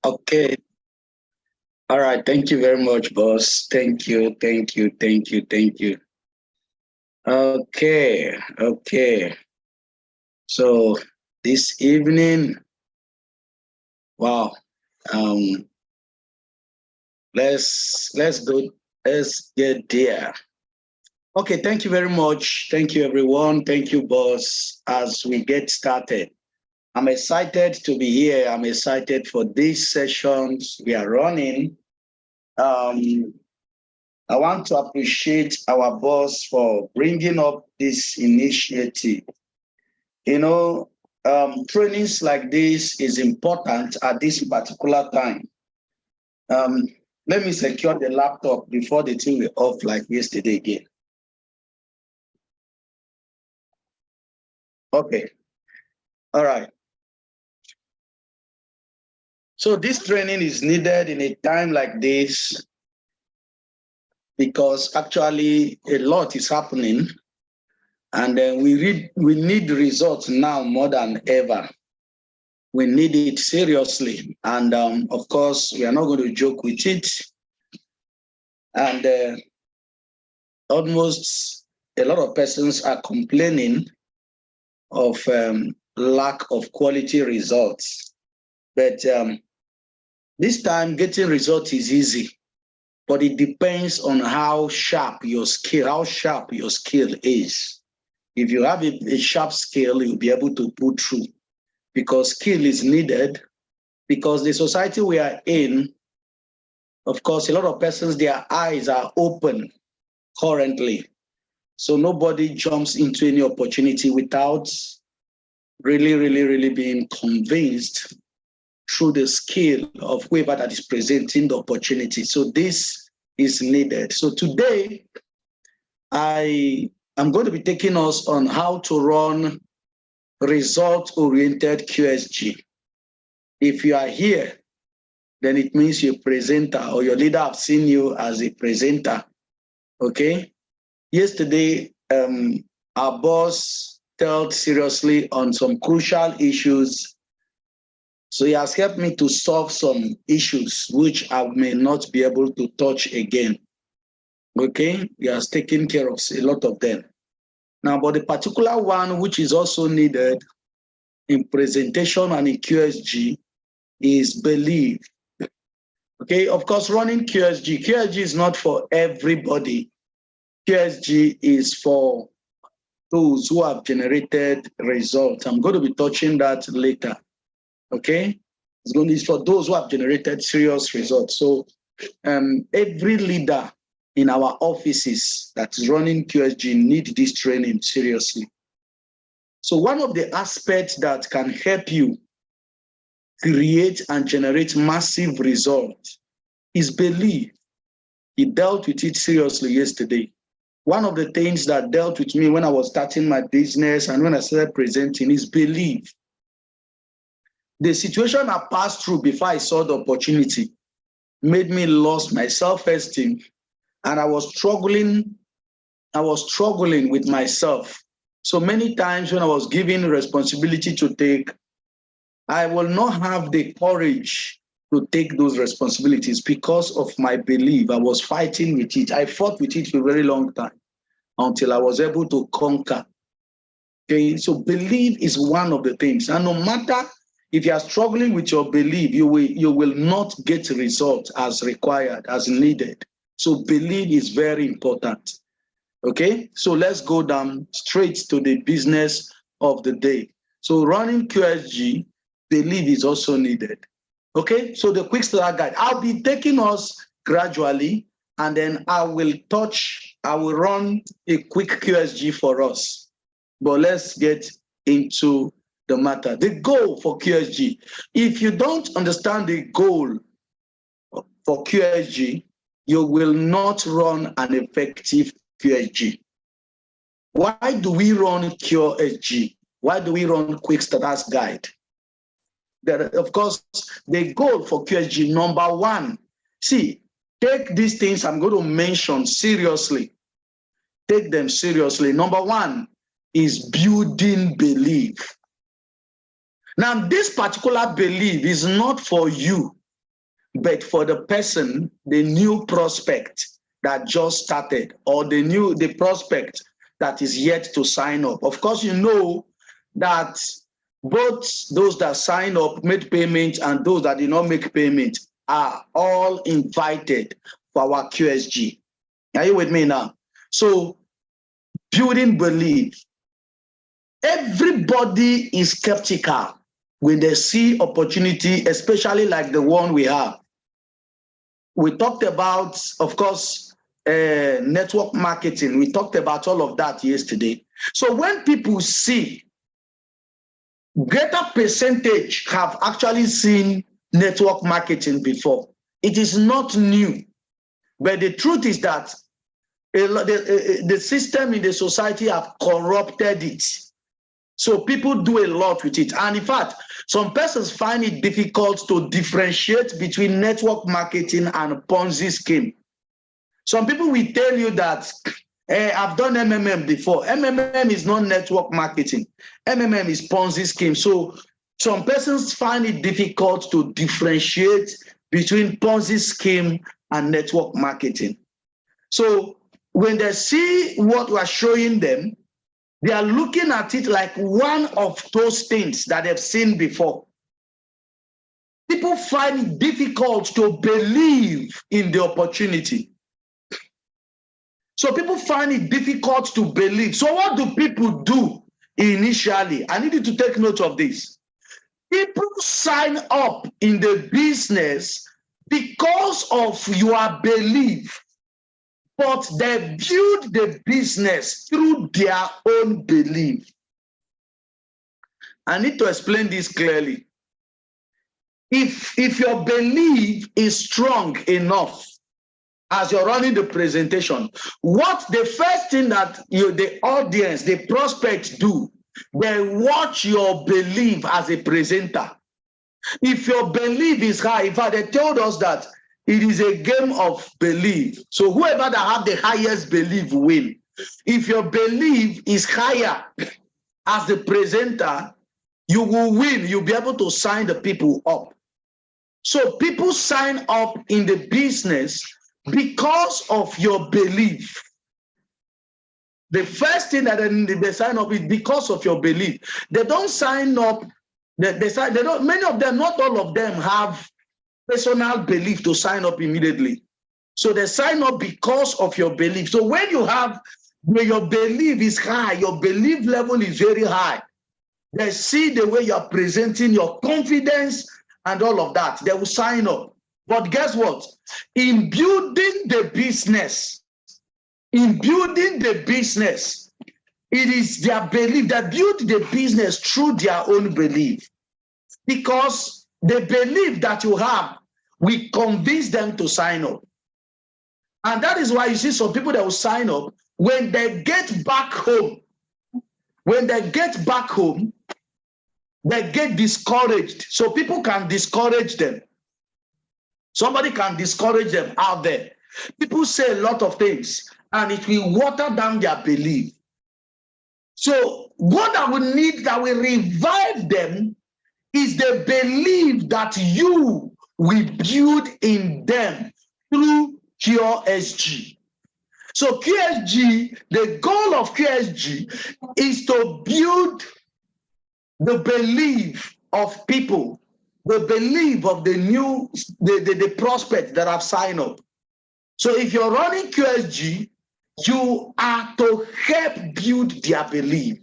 Okay. All right. Thank you very much, boss. Thank you. Thank you. Thank you. Thank you. Okay. Okay. So this evening, wow. Um, let's go. Let's get there. Okay. Thank you very much. Thank you, everyone. Thank you, boss. As we get started, I'm excited to be here. I'm excited for these sessions we are running. I want to appreciate our boss for bringing up this initiative. You know, trainings like this is important at this particular time. Um, Let me secure the laptop before the thing will off like yesterday again. Okay. All right. So this training is needed in a time like this because actually a lot is happening, and we need results now more than ever. We need it seriously, and of course we are not going to joke with it. And almost a lot of persons are complaining of lack of quality results, but this time getting results is easy. But it depends on how sharp your skill is. If you have a sharp skill, you'll be able to pull through, because skill is needed. Because the society we are in, of course, a lot of persons, their eyes are open currently. So nobody jumps into any opportunity without really being convinced through the skill of whoever that is presenting the opportunity. So this is needed. So today, I am going to be taking us on how to run result-oriented QSG. If you are here, then it means you're a presenter, or your leader have seen you as a presenter, okay? Yesterday, our boss dealt seriously on some crucial issues. So he has helped me to solve some issues which I may not be able to touch again. Okay, he has taken care of a lot of them. Now, but the particular one which is also needed in presentation and in QSG is belief. Okay, of course, running QSG is not for everybody. QSG is for those who have generated results. I'm going to be touching that later. Okay, it's going to be for those who have generated serious results. So every leader in our offices that is running QSG need this training seriously. So one of the aspects that can help you create and generate massive results is belief. He dealt with it seriously yesterday. One of the things that dealt with me when I was starting my business and when I started presenting is belief. The situation I passed through before I saw the opportunity made me lose my self-esteem, and I was struggling with myself. So many times when I was given responsibility to take, I will not have the courage to take those responsibilities because of my belief. I was fighting with it. I fought with it for a very long time until I was able to conquer. Okay, so belief is one of the things. And no matter if you are struggling with your belief, you will not get results as required, as needed. So belief is very important. Okay, so let's go down straight to the business of the day. So running QSG, belief is also needed. Okay, so the quick start guide, I'll be taking us gradually, and then I will run a quick QSG for us. But let's get into the matter. The goal for QSG. If you don't understand the goal for QSG, you will not run an effective QSG. Why do we run QSG? Why do we run quick status guide? Of course, the goal for QSG, number one, see, take these things I'm going to mention seriously. Take them seriously. Number one is building belief. Now, this particular belief is not for you but for the person, the new prospect that just started, or the prospect that is yet to sign up. Of course, you know that both those that sign up, made payment, and those that did not make payment are all invited for our QSG. Are you with me now? So, building belief. Everybody is skeptical when they see opportunity, especially like the one we have. We talked about, of course, network marketing. We talked about all of that yesterday. So when people see, greater percentage have actually seen network marketing before. It is not new. But the truth is that the system in the society have corrupted it. So people do a lot with it. And in fact, some persons find it difficult to differentiate between network marketing and Ponzi scheme. Some people will tell you that I've done MMM before. MMM is not network marketing. MMM is Ponzi scheme. So some persons find it difficult to differentiate between Ponzi scheme and network marketing. So when they see what we're showing them, they are looking at it like one of those things that they've seen before. People find it difficult to believe in the opportunity. So people find it difficult to believe. So what do people do initially? I need you to take note of this. People sign up in the business because of your belief, but they build the business through their own belief. I need to explain this clearly. If your belief is strong enough, as you're running the presentation, what the first thing that the audience, the prospects do, they watch your belief as a presenter. If your belief is high, in fact, they told us that it is a game of belief. So whoever that have the highest belief win. If your belief is higher as the presenter, you will win. You'll be able to sign the people up. So people sign up in the business because of your belief. The first thing that they sign up is because of your belief. They don't sign up. They don't. Many of them, not all of them, have personal belief to sign up immediately. So they sign up because of your belief. So when your belief is high, your belief level is very high, they see the way you're presenting, your confidence and all of that, they will sign up. But guess what? In building the business, it is their belief that build the business through their own belief. Because the belief that you have will convince them to sign up. And that is why you see some people that will sign up when they get back home. When they get back home, they get discouraged. So people can discourage them. Somebody can discourage them out there. People say a lot of things, and it will water down their belief. So what I will need that will revive them is the belief that you will build in them through QSG. So QSG, the goal of QSG is to build the belief of people, the belief of the prospects that have signed up. So if you're running QSG, you are to help build their belief.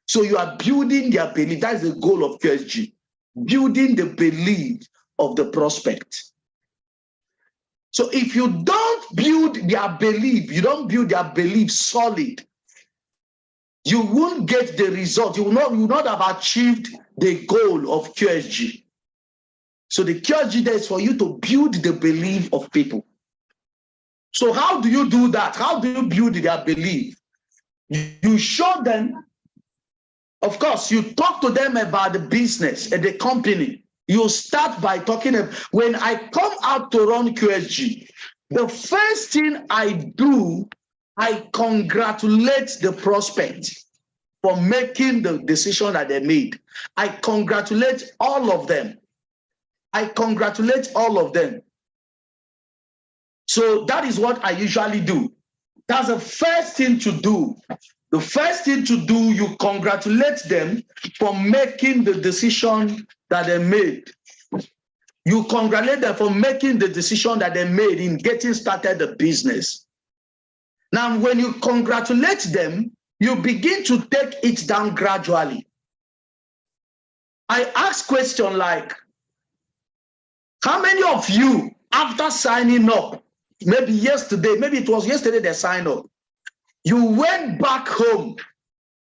So you are building their belief. That's the goal of QSG, building the belief of the prospect. So if you don't build their belief, you don't build their belief solid, you won't get the result. You will not have achieved the goal of QSG. So the QSG there is for you to build the belief of people. So how do you do that? How do you build their belief? You show them, of course, you talk to them about the business and the company. You start by talking about, when I come out to run QSG, the first thing I do, I congratulate the prospect for making the decision that they made. I congratulate all of them. I congratulate all of them. So that is what I usually do. That's the first thing to do. The first thing to do, you congratulate them for making the decision that they made. You congratulate them for making the decision that they made in getting started the business. Now, when you congratulate them, you begin to take it down gradually. I ask questions like, how many of you, after signing up, maybe yesterday, maybe it was yesterday they signed up, you went back home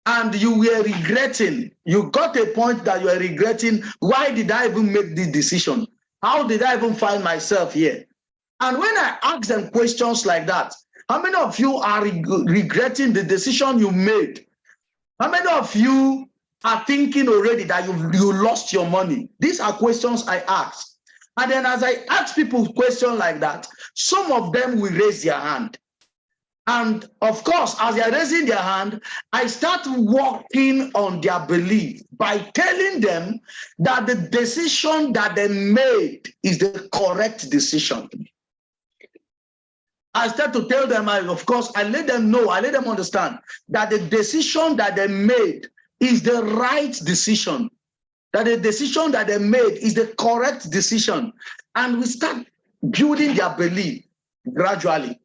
and you were regretting, you got a point that you were regretting, why did I even make this decision? How did I even find myself here? And when I ask them questions like that, how many of you are regretting the decision you made? How many of you are thinking already that you lost your money? These are questions I ask. And then as I ask people questions like that, some of them will raise their hand. And of course, as they are raising their hand, I start working on their belief by telling them that the decision that they made is the correct decision. I start to tell them, of course, I let them know, I let them understand that the decision that they made is the right decision, that the decision that they made is the correct decision. And we start building their belief gradually.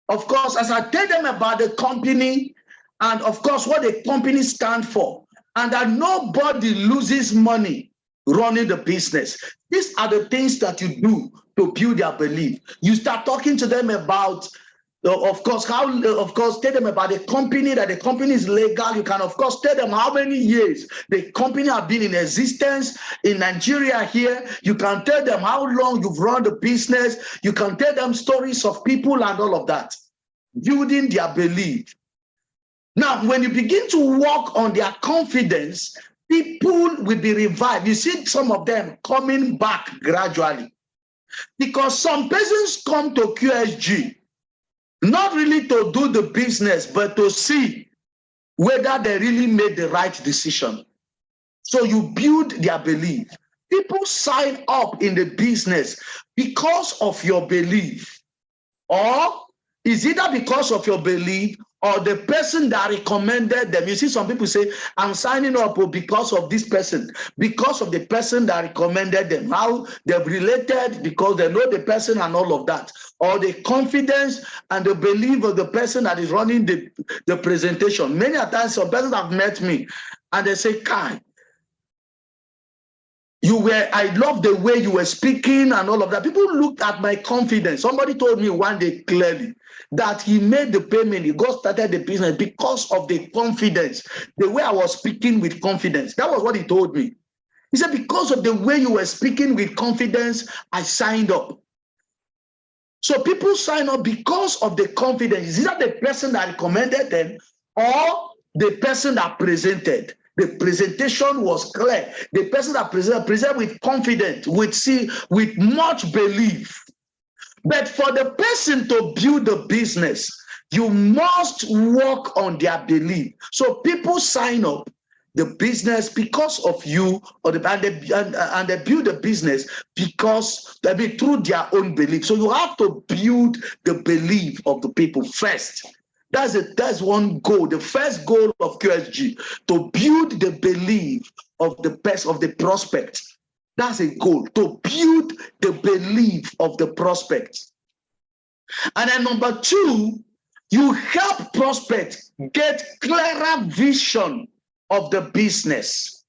Of course, as I tell them about the company and of course what the company stands for, and that nobody loses money running the business. These are the things that you do to build their belief. You start talking to them about, of course, tell them about the company, that the company is legal. You can, of course, tell them how many years the company have been in existence in Nigeria here. You can tell them how long you've run the business. You can tell them stories of people and all of that, building their belief. Now, when you begin to work on their confidence, people will be revived. You see some of them coming back gradually. Because some persons come to QSG, not really to do the business, but to see whether they really made the right decision. So you build their belief. People sign up in the business because of your belief. Or is either because of your belief or the person that recommended them. You see some people say, I'm signing up because of this person, because of the person that recommended them, how they've related, because they know the person and all of that. Or the confidence and the belief of the person that is running the presentation. Many a times some persons have met me and they say, Kai, I love the way you were speaking and all of that. People looked at my confidence. Somebody told me one day clearly that he made the payment, he got started the business because of the confidence, the way I was speaking with confidence. That was what he told me. He said, because of the way you were speaking with confidence, I signed up. So people sign up because of the confidence. Is that the person that recommended them or the person that presented? The presentation was clear. The person that presented with confidence, with much belief. But for the person to build the business, you must work on their belief. So people sign up the business because of you, and they build the business because through their own belief. So you have to build the belief of the people first. That's one goal. The first goal of QSG, to build the belief of the prospect. That's a goal, to build the belief of the prospect. And then number two, you help prospects get clearer vision of the business.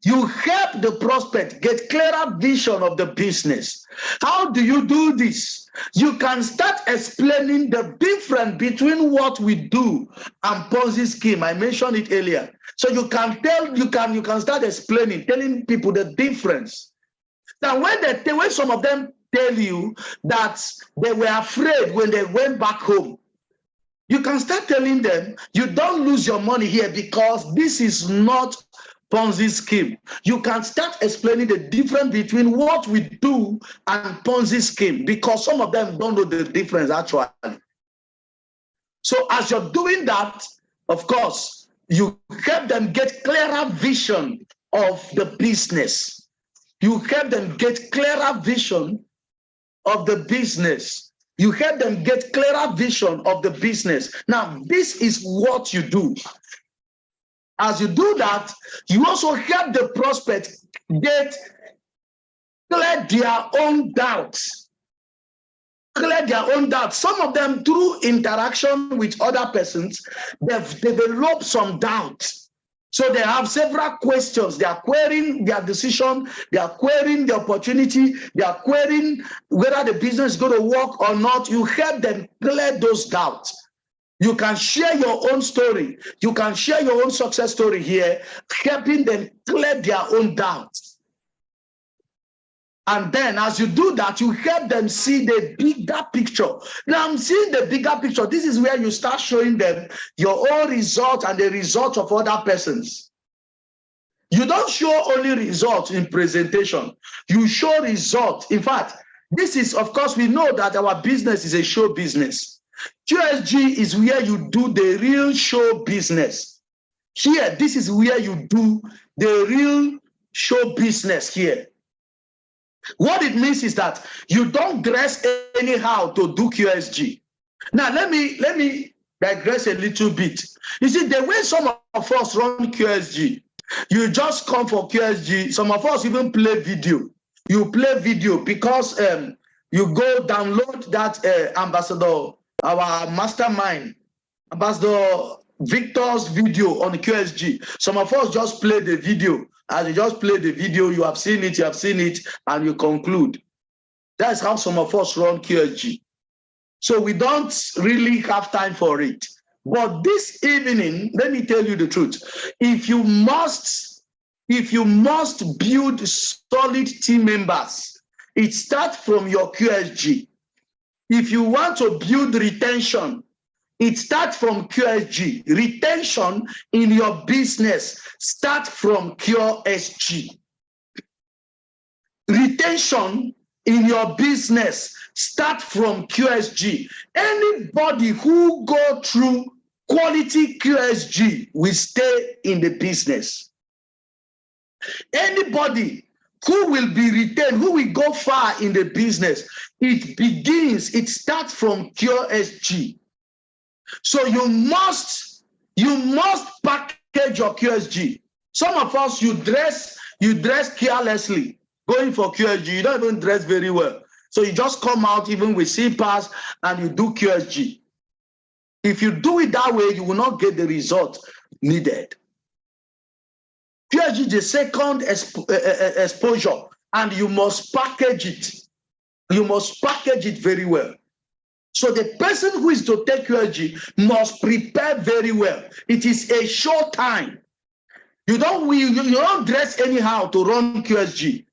You help the prospect get clearer vision of the business. How do you do this? You can start explaining the difference between what we do and Ponzi scheme. I mentioned it earlier. So you can start explaining, telling people the difference. Now, when some of them tell you that they were afraid when they went back home, you can start telling them, you don't lose your money here because this is not Ponzi scheme. You can start explaining the difference between what we do and Ponzi scheme, because some of them don't know the difference actually. So as you're doing that, of course, you help them get clearer vision of the business. You help them get clearer vision of the business. You help them get clearer vision of the business. Now, this is what you do. As you do that, you also help the prospect get clear their own doubts. Clear their own doubts. Some of them, through interaction with other persons, they've developed some doubts. So they have several questions. They are querying their decision. They are querying the opportunity. They are querying whether the business is going to work or not. You help them clear those doubts. You can share your own story. You can share your own success story here, helping them clear their own doubts. And then as you do that, you help them see the bigger picture. Now I'm seeing the bigger picture. This is where you start showing them your own result and the result of other persons. You don't show only results in presentation. You show results. In fact, this is, of course, we know that our business is a show business. QSG is where you do the real show business. Here, this is where you do the real show business here. What it means is that you don't dress anyhow to do QSG. Now, let me digress a little bit. You see, the way some of us run QSG, you just come for QSG. Some of us even play video. You play video because you go download that ambassador, our mastermind, Ambassador Victor's video on QSG. Some of us just play the video. As you just play the video, you have seen it, and you conclude. That's how some of us run QSG. So we don't really have time for it. But this evening, let me tell you the truth. If you must build solid team members, it starts from your QSG. If you want to build retention, it starts from QSG. Retention in your business starts from QSG. Retention in your business starts from QSG. Anybody who go through quality QSG will stay in the business. Anybody who will be retained, who will go far in the business, it starts from QSG. So you must package your QSG. Some of us, you dress carelessly going for QSG. You don't even dress very well. So you just come out even with CPAS and you do QSG. If you do it that way, you will not get the result needed. QSG is the second exposure, and you must package it. You must package it very well. So the person who is to take QSG must prepare very well. It is a short time. You don't dress anyhow to run QSG.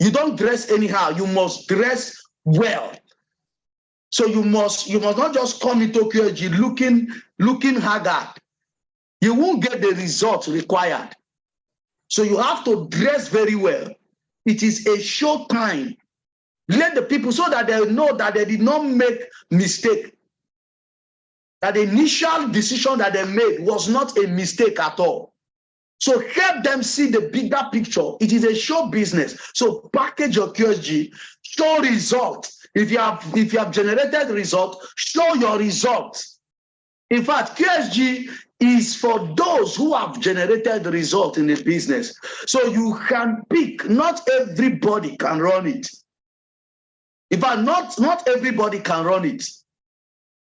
You don't dress anyhow. You must dress well. So you must not just come into QSG looking haggard. You won't get the results required. So you have to dress very well. It is a short time. Let the people, so that they know that they did not make mistake. That the initial decision that they made was not a mistake at all. So help them see the bigger picture. It is a show business. So package your QSG, show results. If you have generated results, show your results. In fact, QSG is for those who have generated results in the business. So you can pick. Not everybody can run it. In fact, not everybody can run it.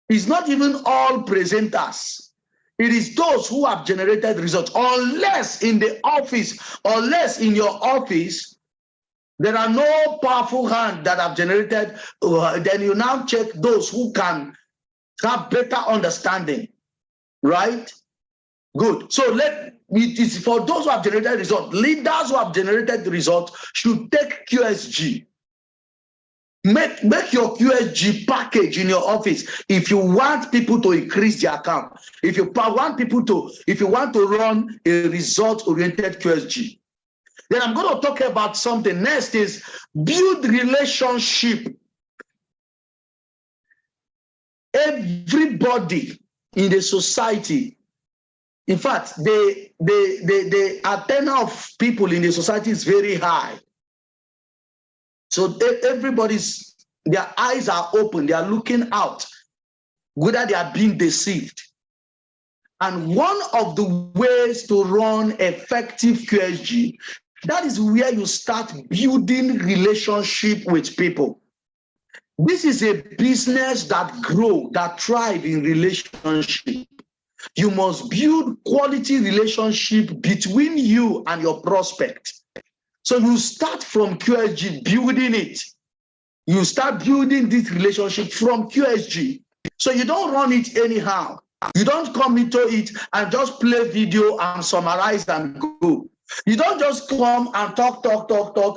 It's not even all presenters. It is those who have generated results. Unless in the office, unless in your office, there are no powerful hands that have generated, then you now check those who can have better understanding. Right? Good. So it is for those who have generated results. Leaders who have generated the results should take QSG. Make your QSG package in your office if you want people to increase their account. If you want to run a result-oriented QSG. Then I'm going to talk about something. Next is build relationship. Everybody in the society, in fact, the antenna of people in the society is very high. So everybody's Their eyes are open. They are looking out, whether they are being deceived. And one of the ways to run effective QSG, that is where you start building relationship with people. This is a business that grows, that thrives in relationship. You must build quality relationship between you and your prospect. So you start from QSG, building it. You start building this relationship from QSG. So you don't run it anyhow. You don't come into it and just play video and summarize and go. You don't just come and talk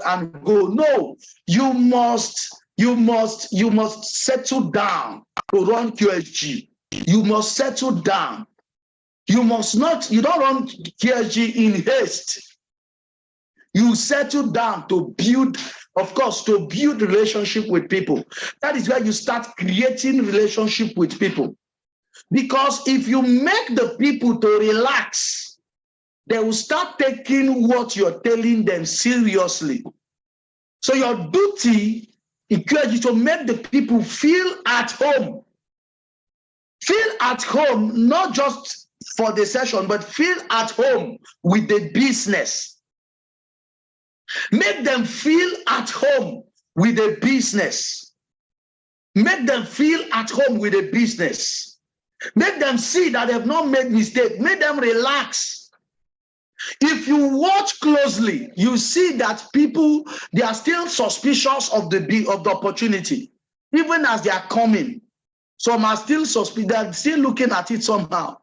and go. No, you must settle down to run QSG. You must settle down. You don't run QSG in haste. You settle down to build, of course, to build relationship with people. That is where you start creating relationship with people. Because if you make the people to relax, they will start taking what you're telling them seriously. So your duty is to make the people feel at home. Feel at home, not just for the session, but feel at home with the business. Make them feel at home with the business. Make them feel at home with the business. Make them see that they have not made mistake. Make them relax. If you watch closely, you see that people, they are still suspicious of the opportunity, even as they are coming. Some are still suspicious. They are still looking at it somehow.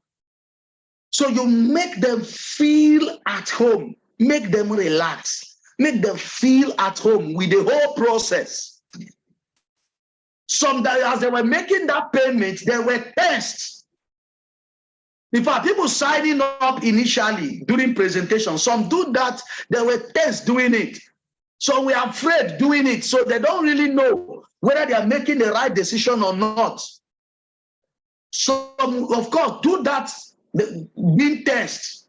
So you make them feel at home. Make them relax. Make them feel at home with the whole process. Some that as they were making that payment, they were tensed. In fact, people signing up initially during presentation, some do that, they were tensed doing it. So we are afraid doing it. So they don't really know whether they are making the right decision or not. So, of course, do that being tensed.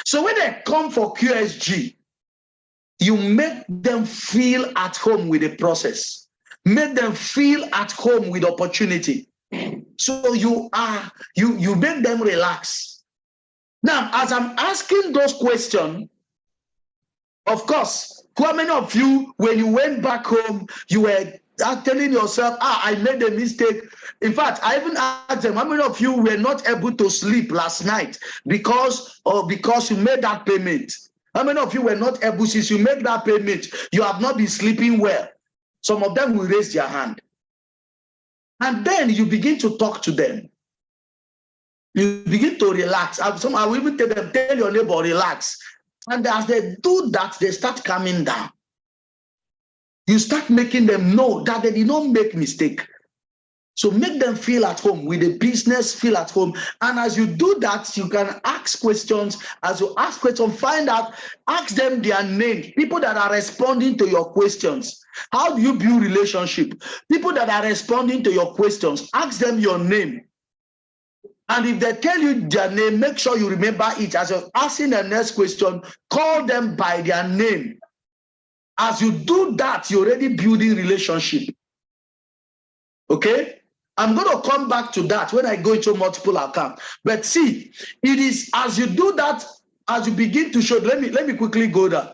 So when they come for QSG, you make them feel at home with the process. Make them feel at home with opportunity. So you make them relax. Now, as I'm asking those questions, of course, how many of you, when you went back home, you were telling yourself, I made a mistake. In fact, I even asked them, how many of you were not able to sleep last night because you made that payment? How many of you were not able, since you made that payment, you have not been sleeping well? Some of them will raise their hand. And then you begin to talk to them. You begin to relax. I will even tell them, tell your neighbor, relax. And as they do that, they start calming down. You start making them know that they did not make mistake. So make them feel at home with the business, feel at home. And as you do that, you can ask questions. As you ask questions, find out, ask them their name. People that are responding to your questions. How do you build relationship? People that are responding to your questions, ask them your name. And if they tell you their name, make sure you remember it. As you're asking the next question, call them by their name. As you do that, you're already building relationship. Okay? I'm going to come back to that when I go into multiple accounts. But see, it is as you do that, as you begin to show, let me quickly go there.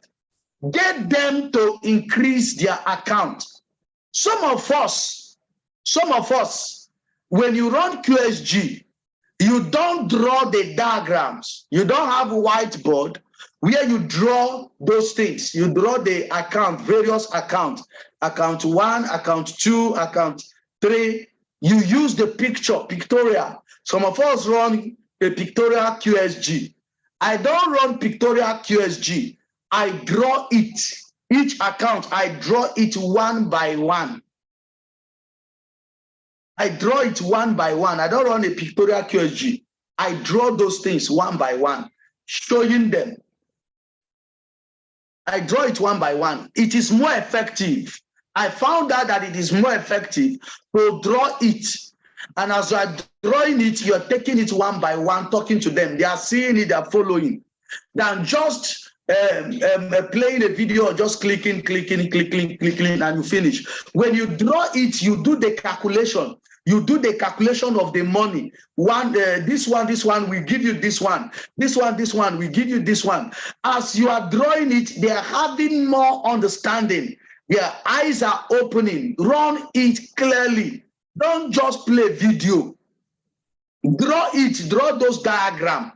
Get them to increase their account. Some of us, when you run QSG, you don't draw the diagrams. You don't have a whiteboard where you draw those things. You draw the account, various accounts. Account 1, account 2, account 3. You use the pictorial. Some of us run a pictorial QSG. I don't run pictorial QSG. I draw it. Each account, I draw it one by one. I draw it one by one. I don't run a pictorial QSG. I draw those things one by one, showing them. I draw it one by one. It is more effective. I found out that it is more effective to draw it. And as you are drawing it, you're taking it one by one, talking to them. They are seeing it, they are following. Than just playing a video or just clicking, and you finish. When you draw it, you do the calculation. You do the calculation of the money. This one, we give you this one. This one, we give you this one. As you are drawing it, they are having more understanding. Their eyes are opening. Run it clearly. Don't just play video. Draw it. Draw those diagrams.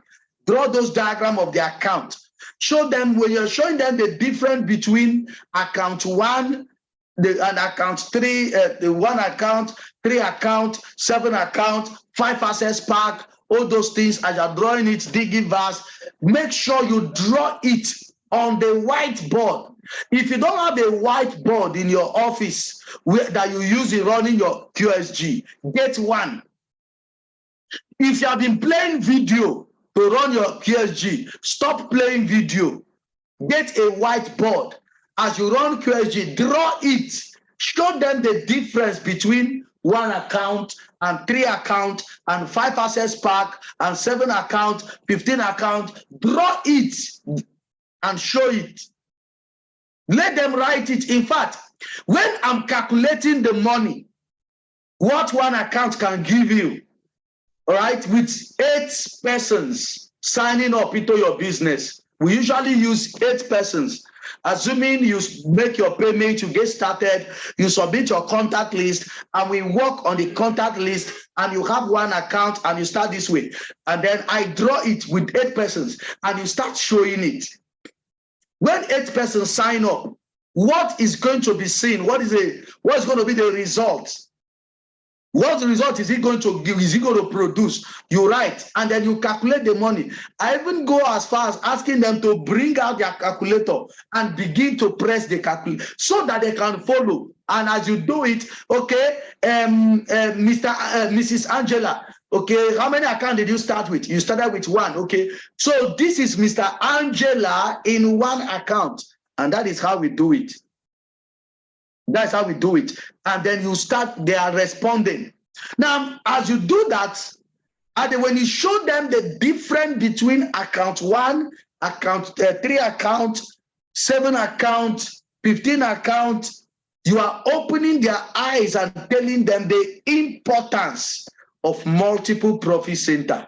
Draw those diagrams of the account. Show them, when you're showing them the difference between account 1 and account 3, the 1 account, 3 account, 7 account, 5 access pack, all those things. As you're drawing it, digging verse, make sure you draw it on the whiteboard. If you don't have a whiteboard in your office that you use in running your QSG, get one. If you have been playing video to run your QSG, stop playing video. Get a whiteboard. As you run QSG, draw it. Show them the difference between 1 account and 3 account and 5 access pack and 7 account, 15 account. Draw it and show it. Let them write it. In fact, when I'm calculating the money, what 1 account can give you, all right, with 8 persons signing up into your business, we usually use 8 persons. Assuming you make your payment, you get started, you submit your contact list, and we work on the contact list, and you have 1 account, and you start this way. And then I draw it with 8 persons, and you start showing it. When 8 persons sign up, what is going to be seen? What is going to be the result? What result is he going to give? Is he going to produce? You write, and then you calculate the money. I even go as far as asking them to bring out their calculator and begin to press the calculator so that they can follow. And as you do it, okay, Mrs. Angela, okay, how many accounts did you start with? You started with 1, okay. So this is Mr. Angela in 1 account, and that is how we do it. That's how we do it. And then you start, they are responding. Now, as you do that, and then when you show them the difference between account 1, account 3 account, 7 account, 15 account, you are opening their eyes and telling them the importance of multiple profit center.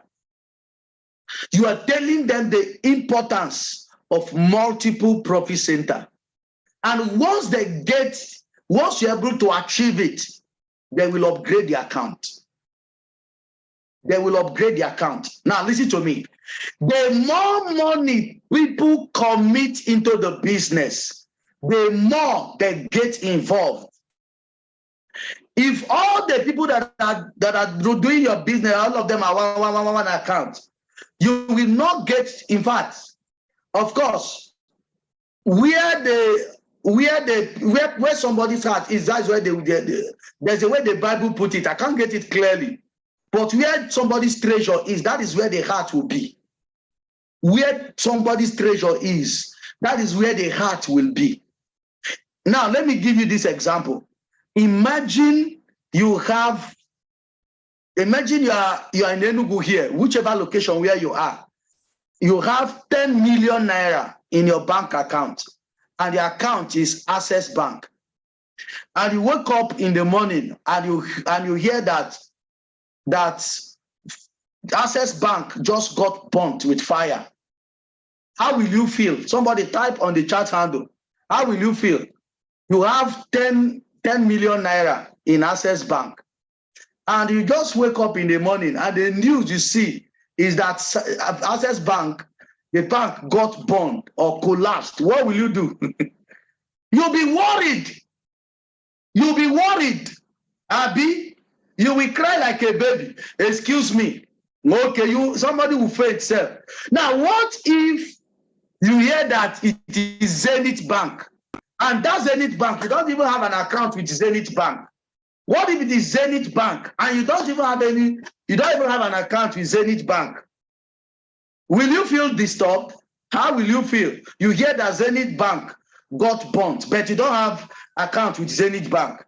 You are telling them the importance of multiple profit center. And once you're able to achieve it, they will upgrade the account. They will upgrade the account. Now, listen to me. The more money people commit into the business, the more they get involved. If all the people that are doing your business, all of them are one account, you will not get, in fact, of course, where somebody's heart is, that's where there's a way the Bible put it. I can't get it clearly. But where somebody's treasure is, that is where the heart will be. Where somebody's treasure is, that is where the heart will be. Now, let me give you this example. Imagine you are in Ugwu here, whichever location where you are. You have 10 million naira in your bank account, and the account is Access Bank. And you wake up in the morning and you hear that Access Bank just got burnt with fire. How will you feel? Somebody type on the chat handle. How will you feel? You have 10 million naira in Access Bank, and you just wake up in the morning and the news you see is that Access Bank, the bank got burned or collapsed. What will you do? You'll be worried. You'll be worried. Abi, you will cry like a baby. Excuse me. Okay, somebody will faint self. Now, what if you hear that it is Zenith Bank? And that Zenith Bank, you don't even have an account with Zenith Bank. What if it is Zenith Bank and you don't even have an account with Zenith Bank? Will you feel disturbed? How will you feel? You hear that Zenith Bank got burnt, but you don't have account with Zenith Bank.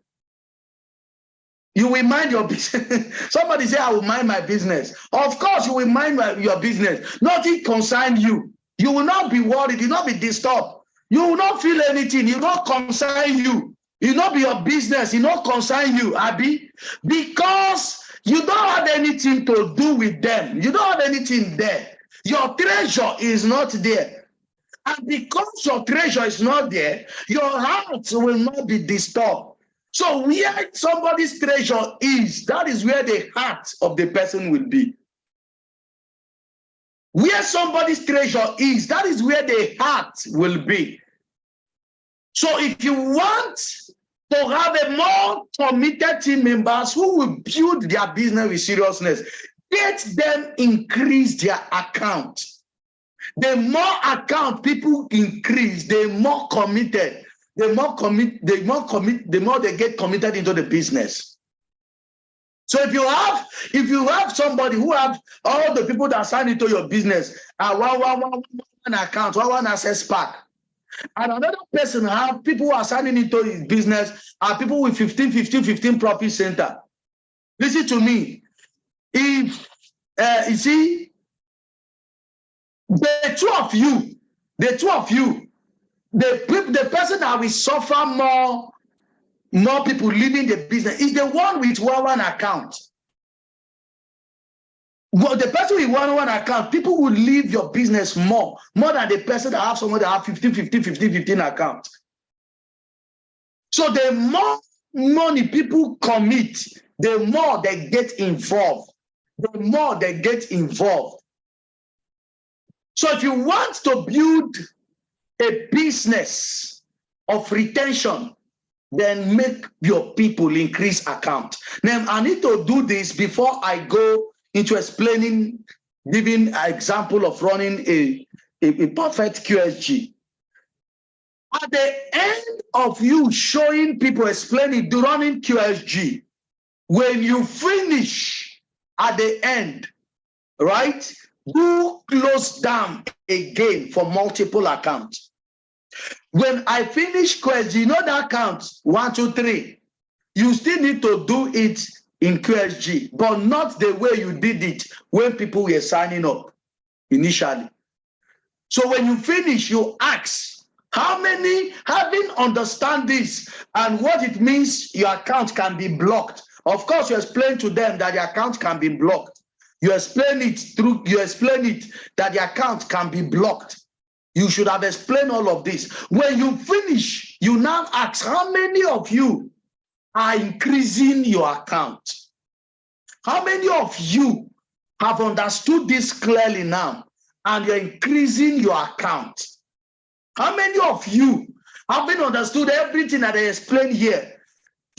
You will mind your business. Somebody say, I will mind my business. Of course, you will mind your business. Nothing concerns you. You will not be worried. You will not be disturbed. You will not feel anything. It will not concern you. It will not be your business. It will not concern you, Abi. Because you don't have anything to do with them. You don't have anything there. Your treasure is not there. And because your treasure is not there, your heart will not be disturbed. So where somebody's treasure is, that is where the heart of the person will be. Where somebody's treasure is, that is where the heart will be. So if you want to have a more committed team members who will build their business with seriousness, let them increase their account. The more account people increase, the more committed, the more they get committed into the business. So if you have somebody who have all the people that sign into your business, one account, one access pack, and another person have people who are signing into his business are people with 15 profit center. Listen to me. If you see, the two of you, the person that will suffer more people leaving the business is the one with one account. Well, the person with one account, people will leave your business more than the person that have someone that have 15 account. So the more money people commit, the more they get involved. So if you want to build a business of retention, then make your people increase account. Now, I need to do this before I go into explaining, giving an example of running a perfect QSG. At the end of you showing people, explaining, running QSG, when you finish at the end, right, do close down again for multiple accounts. When I finish QSG, you know that account 1, 2, 3. You still need to do it in QSG, but not the way you did it when people were signing up initially. So when you finish, you ask, how many, having understand this and what it means your account can be blocked. Of course, you explain to them that the account can be blocked. You explain it that the account can be blocked. You should have explained all of this. When you finish, you now ask, how many of you are increasing your account? How many of you have understood this clearly now and you're increasing your account? How many of you have been understood everything that I explained here?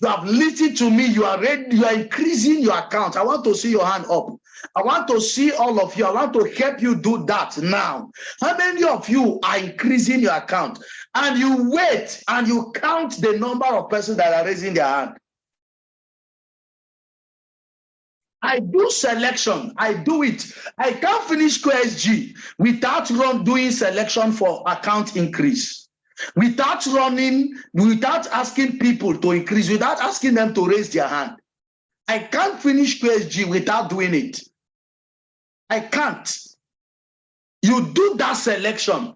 You have listened to me, you are ready, you are increasing your account. I want to see your hand up. I want to see all of you. I want to help you do that now. How many of you are increasing your account? And you wait and you count the number of persons that are raising their hand. I do selection. I do it. I can't finish QSG without doing selection for account increase. Without asking people to increase, without asking them to raise their hand. I can't finish QSG without doing it. I can't. You do that selection.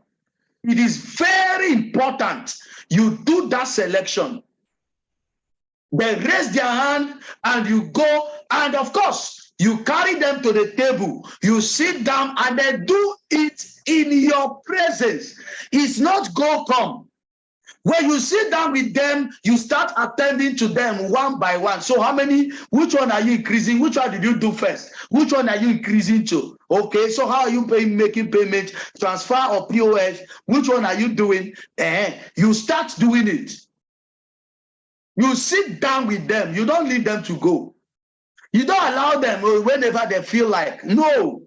It is very important. You do that selection. They raise their hand and you go, and of course, you carry them to the table. You sit down and they do it in your presence. It's not go come. When you sit down with them, you start attending to them one by one. So how many, which one are you increasing? Which one did you do first? Which one are you increasing to? Okay, so how are you making payment, transfer or POS? Which one are you doing? You start doing it. You sit down with them. You don't leave them to go. You don't allow them whenever they feel like. No.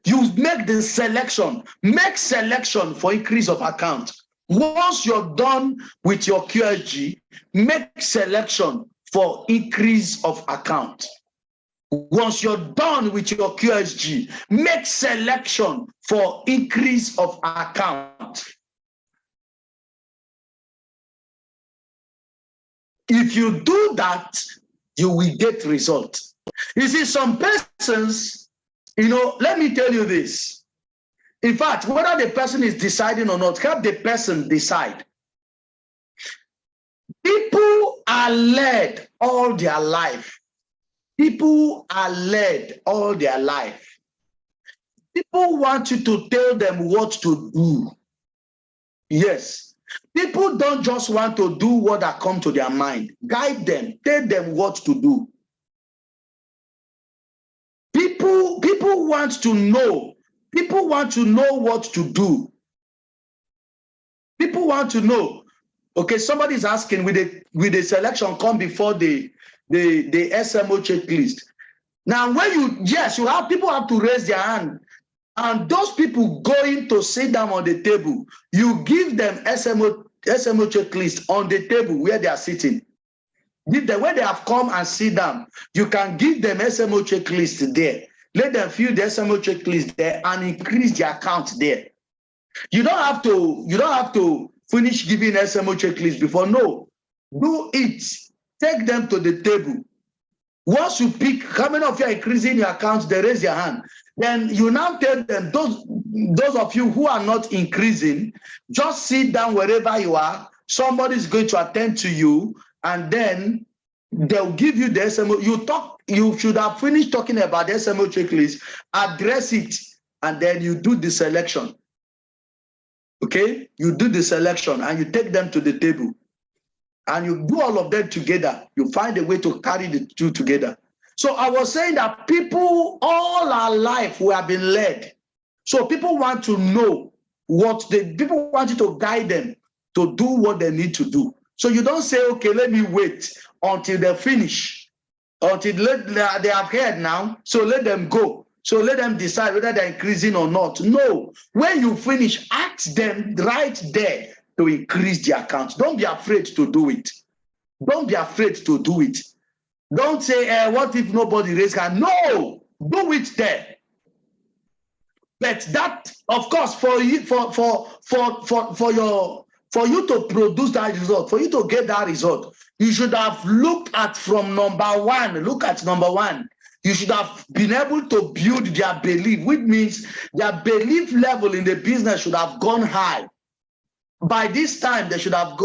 You make the selection. Make selection for increase of account. Once you're done with your QSG, make selection for increase of account. Once you're done with your QSG, make selection for increase of account. If you do that, you will get results. You see, some persons, let me tell you this. In fact, whether the person is deciding or not, help the person decide. People are led all their life. People are led all their life. People want you to tell them what to do. Yes. People don't just want to do what that comes to their mind. Guide them. Tell them what to do. People want to know. People want to know what to do. People want to know. Okay, somebody is asking, will the selection come before the SMO checklist? Now, when you have people have to raise their hand, and those people going to sit down on the table, you give them SMO checklist on the table where they are sitting. When they have come and sit down, you can give them SMO checklist there. Let them fill the SMO checklist there and increase the account there. You don't have to finish giving SMO checklist before. No, do it. Take them to the table. Once you pick how many of you are increasing your account, they raise your hand. Then you now tell them, those of you who are not increasing, just sit down wherever you are. Somebody is going to attend to you, and then they'll give you the SMO. You should have finished talking about the SMO checklist, address it, and then you do the selection. Okay? You do the selection and you take them to the table. And you do all of them together. You find a way to carry the two together. So I was saying that people all our life we have been led. So people want to know people want you to guide them to do what they need to do. So you don't say, okay, let me wait until they finish, until they have heard now, so let them go. So let them decide whether they're increasing or not. No, when you finish, ask them right there to increase the account. Don't be afraid to do it. Don't be afraid to do it. Don't say, what if nobody raises hand? No, do it there. But that, of course, for you to produce that result, for you to get that result, you should have looked at from number one. Look at number one. You should have been able to build their belief, which means their belief level in the business should have gone high. By this time, they should have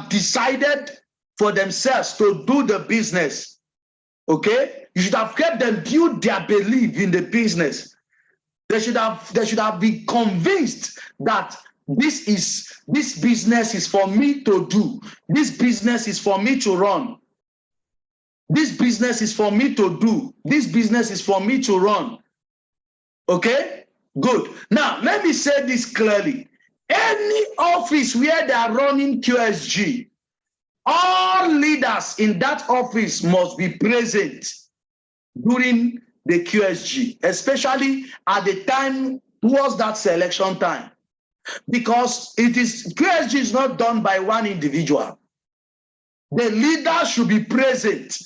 decided for themselves to do the business. Okay? You should have helped them build their belief in the business. They should have been convinced that this business is for me to do. This business is for me to run. This business is for me to do. This business is for me to run. Okay? Good. Now, let me say this clearly. Any office where they are running QSG, all leaders in that office must be present during the QSG, especially at the time towards that selection time. Because QSG is not done by one individual. The leader should be present.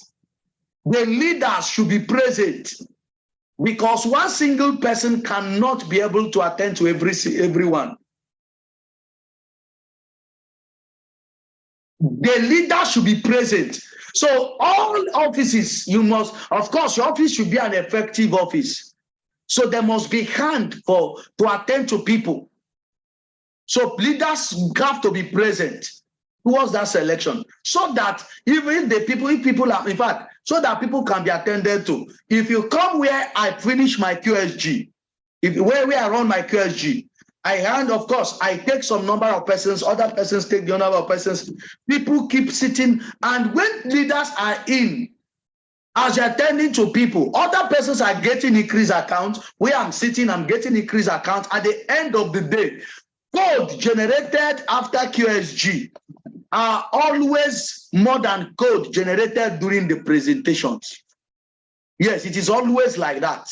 The leaders should be present. Because one single person cannot be able to attend to everyone. The leader should be present. So all offices, you must, of course, your office should be an effective office. So there must be hand to attend to people. So leaders have to be present towards that selection, so that even if people are, in fact, so that people can be attended to. If you come where I finish my QSG, where I run my QSG, of course, I take some number of persons, other persons take the number of persons. People keep sitting, and when leaders are in, as you're attending to people, other persons are getting increased account. Where I'm sitting, I'm getting increased account. At the end of the day, code generated after QSG are always more than code generated during the presentations. Yes, it is always like that,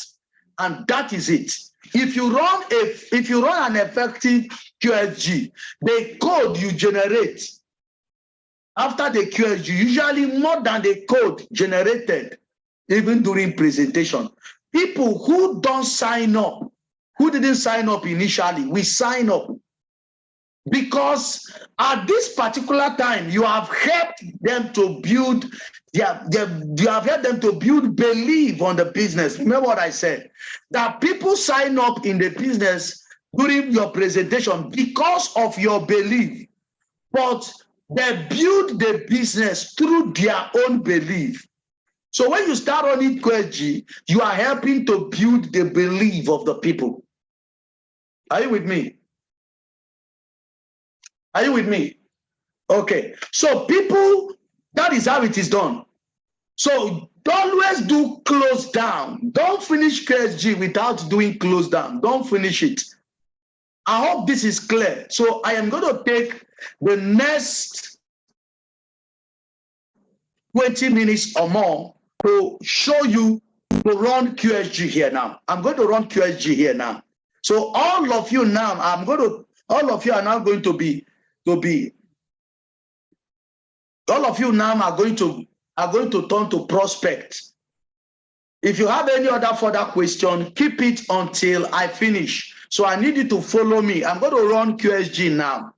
and that is it. If you run an effective QSG, the code you generate after the QSG usually more than the code generated even during presentation. People who don't sign up, who didn't sign up initially, we sign up. Because at this particular time, you have helped them to build, you have helped them to build belief on the business. Remember what I said? That people sign up in the business during your presentation because of your belief. But they build the business through their own belief. So when you start running QSG, you are helping to build the belief of the people. Are you with me? Are you with me? Okay. So people, that is how it is done. So always do close down. Don't finish QSG without doing close down. Don't finish it. I hope this is clear. So I am going to take the next 20 minutes or more to show you to run QSG here now. I'm going to run QSG here now. So all of you now, all of you are now going to be, all of you now are going to turn to prospect. If you have any other further question, keep it until I finish. So I need you to follow me. I'm going to run QSG now.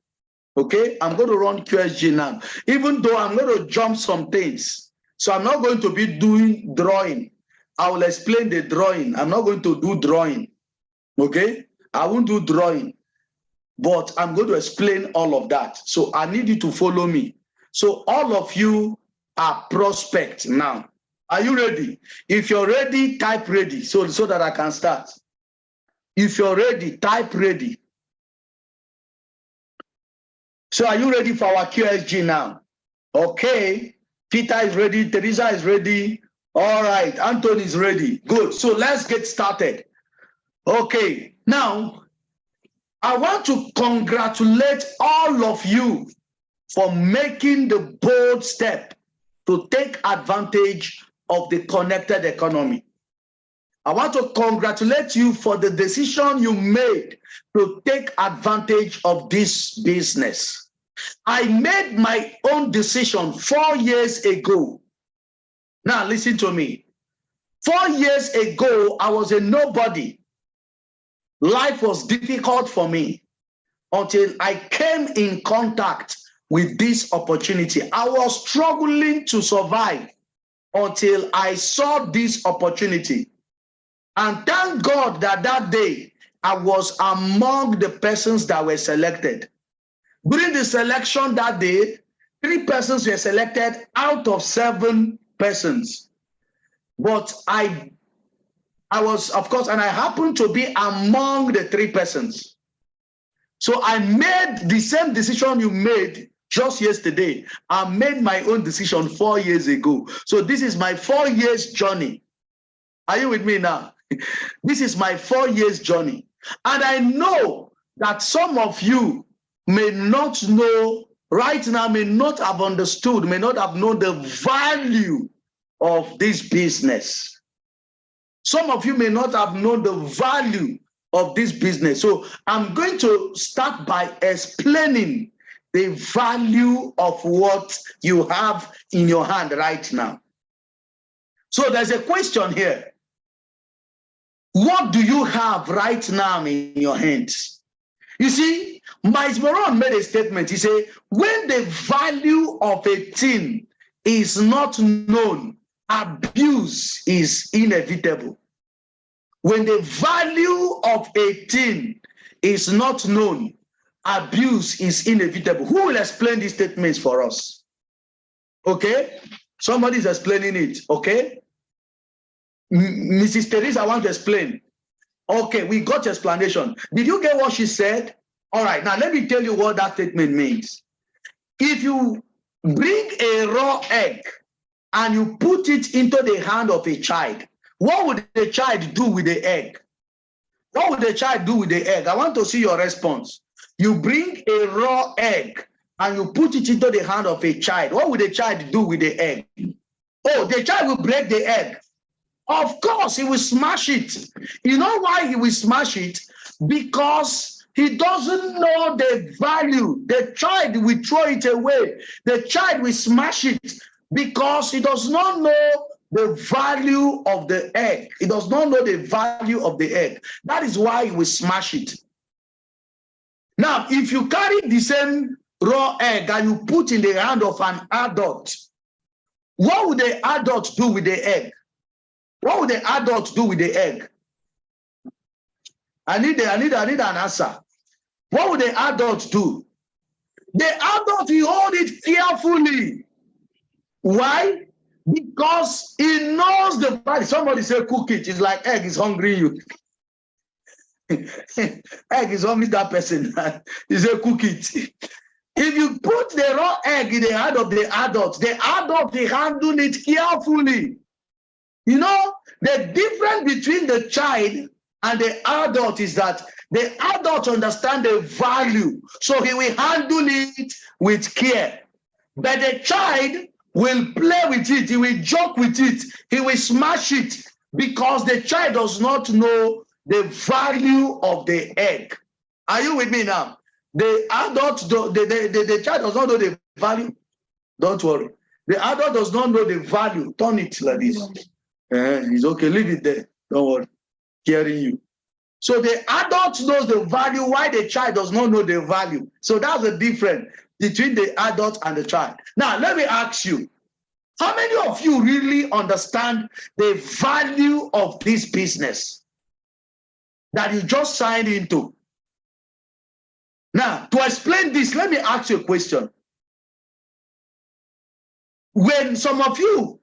Okay, I'm going to run QSG now. Even though I'm going to jump some things. So I'm not going to be doing drawing. I will explain the drawing. I'm not going to do drawing. Okay, I won't do drawing. But I'm going to explain all of that. So I need you to follow me. So all of you are prospect now. Are you ready? If you're ready, type ready so that I can start. If you're ready, type ready. So are you ready for our QSG now? Okay. Peter is ready. Teresa is ready. All right. Anthony is ready. Good. So let's get started. Okay. Now, I want to congratulate all of you for making the bold step to take advantage of the connected economy. I want to congratulate you for the decision you made to take advantage of this business. I made my own decision 4 years ago. Now listen to me. 4 years ago, I was a nobody. Life was difficult for me until I came in contact with this opportunity. I was struggling to survive until I saw this opportunity. And thank God that that day I was among the persons that were selected. During the selection that day, 3 persons were selected out of 7 persons. But I was, of course, and I happened to be among the 3 persons. So I made the same decision you made just yesterday. I made my own decision 4 years ago. So this is my 4 years journey. Are you with me now? This is my 4 years journey. And I know that some of you may not know right now, may not have understood, may not have known the value of this business. Some of you may not have known the value of this business. So I'm going to start by explaining the value of what you have in your hand right now. So there's a question here. What do you have right now in your hands? You see, Miles Moron made a statement. He said, when the value of a thing is not known, abuse is inevitable. When the value of a thing is not known, abuse is inevitable. Who will explain these statements for us? Okay? Somebody is explaining it. Okay? Mrs. Teresa, I want to explain. Okay, we got explanation. Did you get what she said? All right, now let me tell you what that statement means. If you bring a raw egg and you put it into the hand of a child, what would the child do with the egg? What would the child do with the egg? I want to see your response. You bring a raw egg and you put it into the hand of a child. What would the child do with the egg? Oh, the child will break the egg. Of course, he will smash it. You know why he will smash it? Because he doesn't know the value. The child will throw it away. The child will smash it because he does not know the value of the egg. He does not know the value of the egg. That is why he will smash it. Now, if you carry the same raw egg and you put in the hand of an adult, what would the adult do with the egg? What would the adult do with the egg? I need an answer. What would the adult do? The adult will hold it carefully. Why? Because he knows the value. Somebody say cook it. It's like egg is hungry you. Egg is hungry that person. He say cook it. If you put the raw egg in the hand of the adult will handle it carefully. You know, the difference between the child and the adult is that the adult understands the value, so he will handle it with care. But the child will play with it, he will joke with it, he will smash it, because the child does not know the value of the egg. Are you with me now? The adult, the child does not know the value. Don't worry. The adult does not know the value. Turn it like this. It's okay, leave it there. Don't worry. Hearing you. So the adult knows the value, while the child does not know the value. So that's the difference between the adult and the child. Now, let me ask you, how many of you really understand the value of this business that you just signed into? Now, to explain this, let me ask you a question. When some of you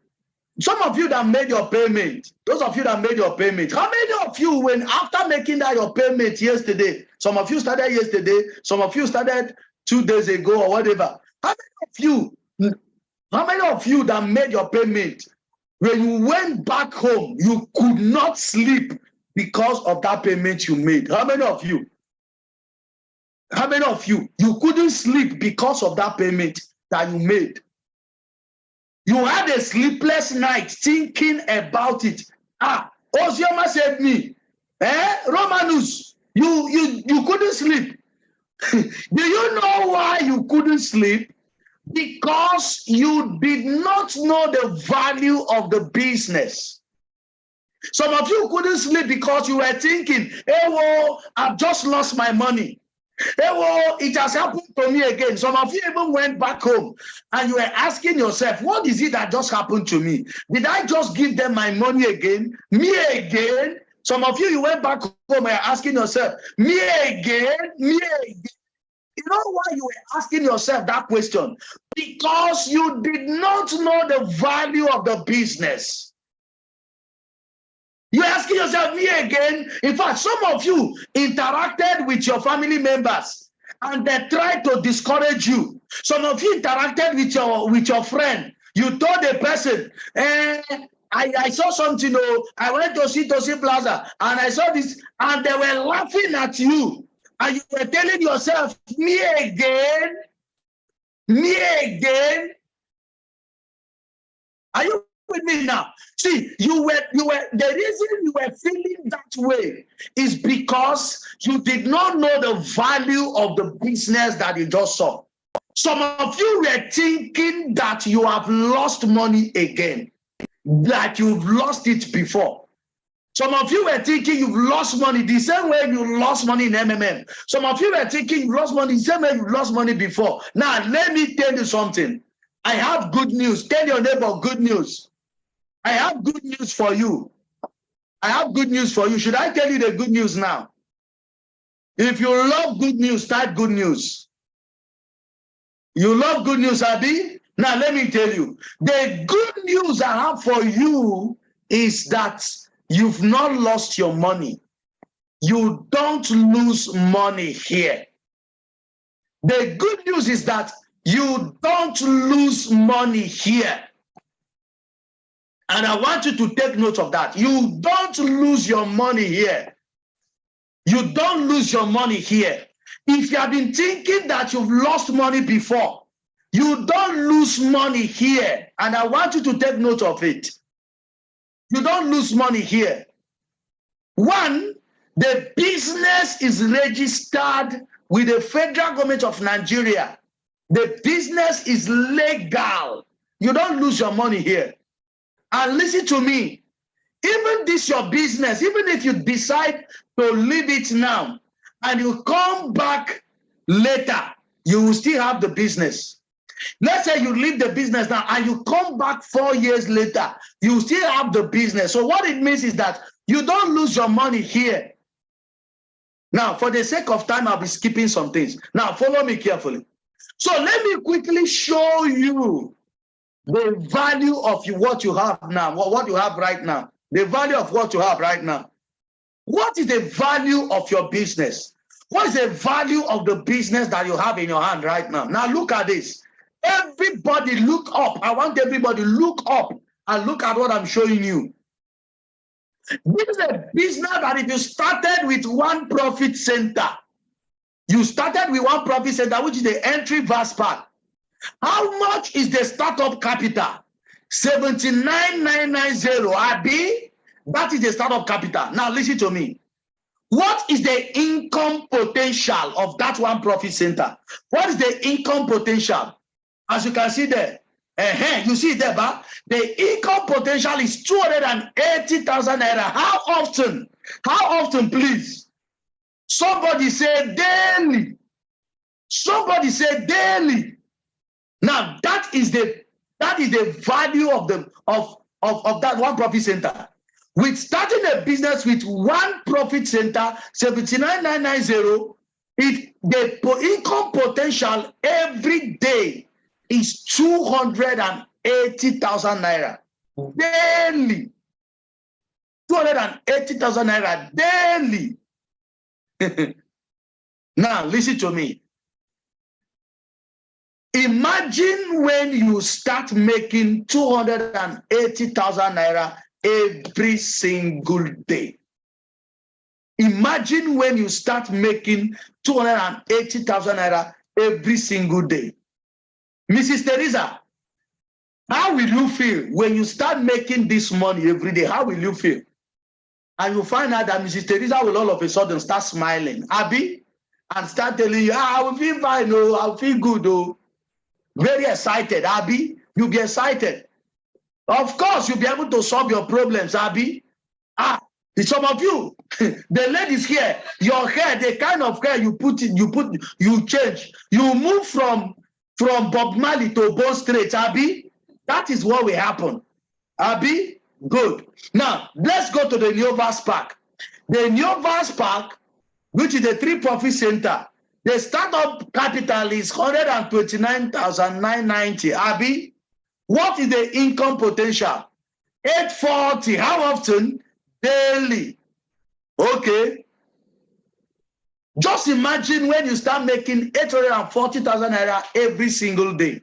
that made your payment, those of you that made your payment, how many of you, when after making that your payment yesterday, some of you started yesterday, some of you started 2 days ago or whatever, how many of you that made your payment, when you went back home, you could not sleep because of that payment you made? How many of you? How many of you couldn't sleep because of that payment that you made? You had a sleepless night thinking about it. Osioma said me, Romanus, you couldn't sleep. Do you know why you couldn't sleep? Because you did not know the value of the business. Some of you couldn't sleep because you were thinking, hey, well, I've just lost my money. Hey, well, it has happened to me again. Some of you even went back home and you were asking yourself, what is it that just happened to me? Did I just give them my money again? Me again? Some of you went back home and you're asking yourself, me again? Me again? You know why you were asking yourself that question? Because you did not know the value of the business. You're asking yourself, me again? In fact, some of you interacted with your family members and they tried to discourage you. Some of you interacted with your friend. You told the person, I saw something, I went to see Plaza and I saw this, and they were laughing at you. And you were telling yourself, me again? Me again? Are you with me now? See, the reason you were feeling that way is because you did not know the value of the business that you just saw. Some of you were thinking that you have lost money again, that you've lost it before. Some of you were thinking you've lost money the same way you lost money in MMM. Some of you were thinking you've lost money the same way you lost money before. Now, let me tell you something. I have good news. Tell your neighbor good news. I have good news for you. I have good news for you. Should I tell you the good news now? If you love good news, type good news. You love good news, Abi? Now, let me tell you. The good news I have for you is that you've not lost your money. You don't lose money here. The good news is that you don't lose money here. And I want you to take note of that. You don't lose your money here. You don't lose your money here. If you have been thinking that you've lost money before, you don't lose money here. And I want you to take note of it. You don't lose money here. One, the business is registered with the federal government of Nigeria. The business is legal. You don't lose your money here. And listen to me, even this your business, even if you decide to leave it now and you come back later, you will still have the business. Let's say you leave the business now and you come back 4 years later, you still have the business. So what it means is that you don't lose your money here. Now, for the sake of time, I'll be skipping some things. Now, follow me carefully. So let me quickly show you the value of what you have now, what you have right now. The value of what you have right now. What is the value of your business? What is the value of the business that you have in your hand right now? Now look at this. Everybody look up. I want everybody look up and look at what I'm showing you. This is a business that if you started with one profit center, you started with one profit center, which is the entry verse part. How much is the startup capital? 79,990. Abi, that is the startup capital. Now listen to me. What is the income potential of that one profit center? What is the income potential? As you can see there, you see there, but the income potential is 280,000 naira. How often? How often, please? Somebody say daily. Somebody say daily. Now that is the value of that one profit center. With starting a business with one profit center, 79,990, if the income potential every day is 280,000 naira daily. 280,000 naira daily. Now, listen to me. Imagine when you start making 280,000 naira every single day. Imagine when you start making 280,000 naira every single day. Mrs. Teresa, how will you feel when you start making this money every day? How will you feel? And you find out that Mrs. Teresa will all of a sudden start smiling, Abby, and start telling you, I will feel fine, oh, I'll feel good, oh. Very excited, Abby. You'll be excited. Of course, you'll be able to solve your problems, Abby. Some of you, the ladies here, your hair, the kind of hair you put in, you change. You move from Bob Marley to Bone Straight, Abby. That is what will happen. Abby, good. Now, let's go to the Neovas Park. The Neovas Park, which is the 3 profit center, the startup capital is 129,990. Abby, what is the income potential? 840. How often? Daily. Okay. Just imagine when you start making 840,000 naira every single day.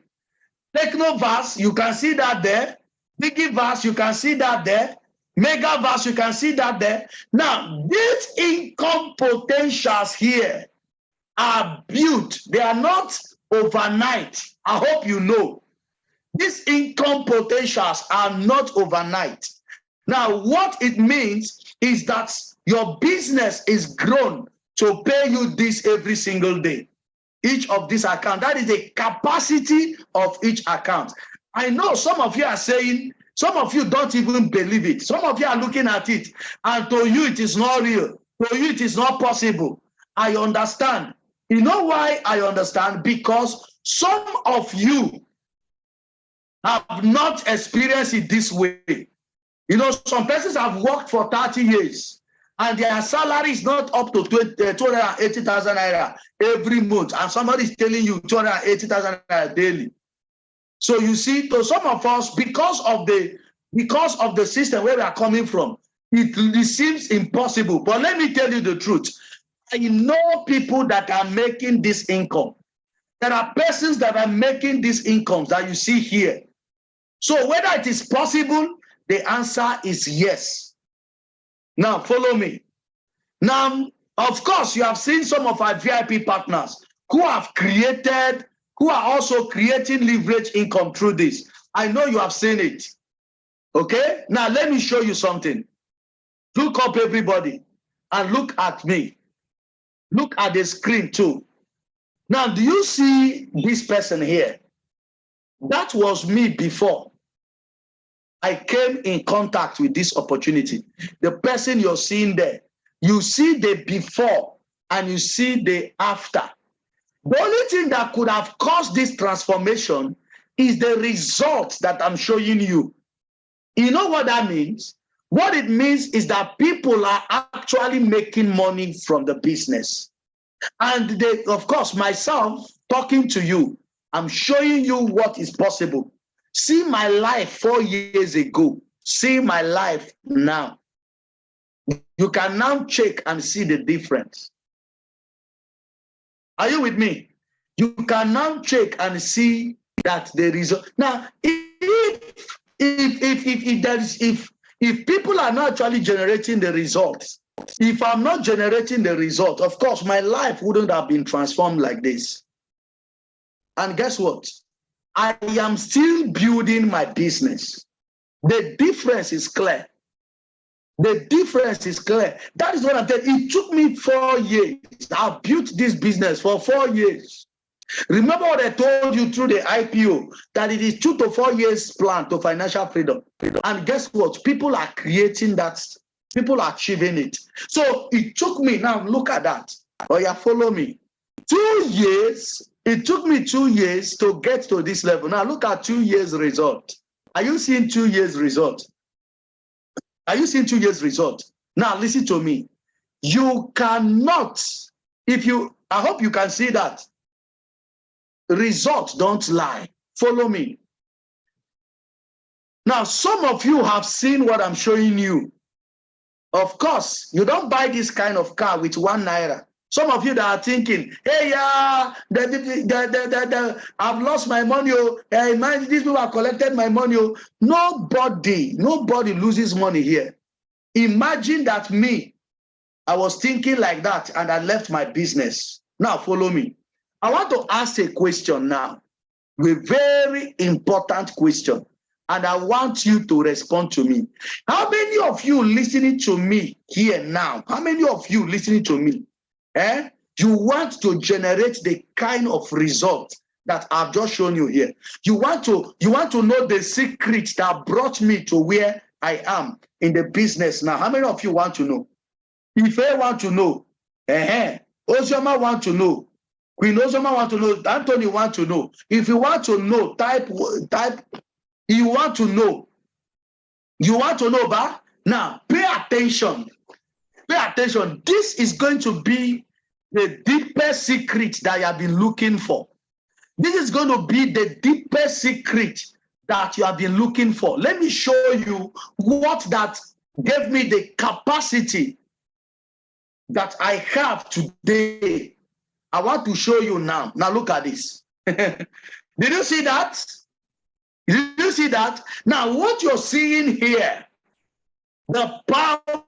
Technovas, you can see that there. Biggie you can see that there. Megavas, you can see that there. Now, these income potentials here are built. They are not overnight. I hope you know. These income potentials are not overnight. Now, what it means is that your business is grown to pay you this every single day. Each of these accounts, that is the capacity of each account. I know some of you are saying, some of you don't even believe it. Some of you are looking at it, and to you it is not real. To you it is not possible. I understand. You know why I understand? Because some of you have not experienced it this way. You know, some persons have worked for 30 years and their salary is not up to 280,000 naira every month, and somebody is telling you 280,000 naira daily. So you see, to some of us, because of the system where we are coming from, it seems impossible. But let me tell you the truth. I know people that are making this income. There are persons that are making these incomes that you see here. So whether it is possible, the answer is yes. Now, follow me. Now, of course, you have seen some of our VIP partners who are also creating leverage income through this. I know you have seen it. Okay? Now, let me show you something. Look up, everybody, and look at me. Look at the screen, too. Now, do you see this person here? That was me before I came in contact with this opportunity. The person you're seeing there, you see the before and you see the after. The only thing that could have caused this transformation is the result that I'm showing you. You know what that means? What it means is that people are actually making money from the business. And they, of course, myself talking to you, I'm showing you what is possible. See my life 4 years ago. See my life now. You can now check and see the difference. Are you with me? You can now check and see that there is. Now, if people are not actually generating the results, if I'm not generating the result, of course, my life wouldn't have been transformed like this. And guess what? I am still building my business. The difference is clear. The difference is clear. That is what I'm telling you. It took me 4 years. I built this business for 4 years. Remember what I told you through the IPO, that it is 2 to 4 years plan to financial freedom. And guess what? People are creating that. People are achieving it. So it took me, now look at that. Oh yeah, follow me. 2 years. It took me 2 years to get to this level. Now look at 2 years result. Are you seeing 2 years result? Are you seeing 2 years result? Now listen to me. You cannot, I hope you can see that. Results don't lie. Follow me. Now, some of you have seen what I'm showing you. Of course, you don't buy this kind of car with 1 naira. Some of you that are thinking, hey, I've lost my money. Hey, man, these people have collected my money. Nobody loses money here. Imagine that I was thinking like that and I left my business. Now, follow me. I want to ask a question now, a very important question, and I want you to respond to me. How many of you listening to me here now? How many of you listening to me? You want to generate the kind of result that I've just shown you here. You want to know the secret that brought me to where I am in the business now. How many of you want to know? If I want to know, Ozoma want to know, Queen Ozoma want to know, Anthony want to know. If you want to know, type. You want to know. You want to know, but now pay attention. Pay attention. This is going to be the deepest secret that you have been looking for. This is going to be the deepest secret that you have been looking for. Let me show you what that gave me the capacity that I have today. I want to show you now. Now look at this. Did you see that? Did you see that? Now what you're seeing here, the power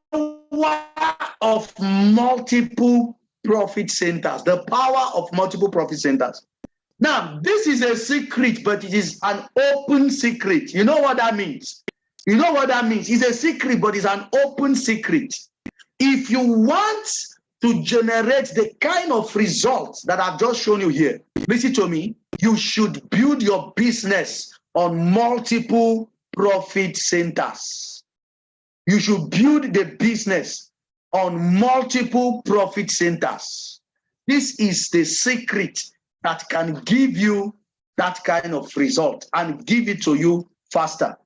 of multiple profit centers, the power of multiple profit centers. Now, this is a secret, but it is an open secret. You know what that means? You know what that means? It's a secret, but it's an open secret. If you want to generate the kind of results that I've just shown you here, listen to me, you should build your business on multiple profit centers. You should build the business on multiple profit centers. This is the secret that can give you that kind of result and give it to you faster.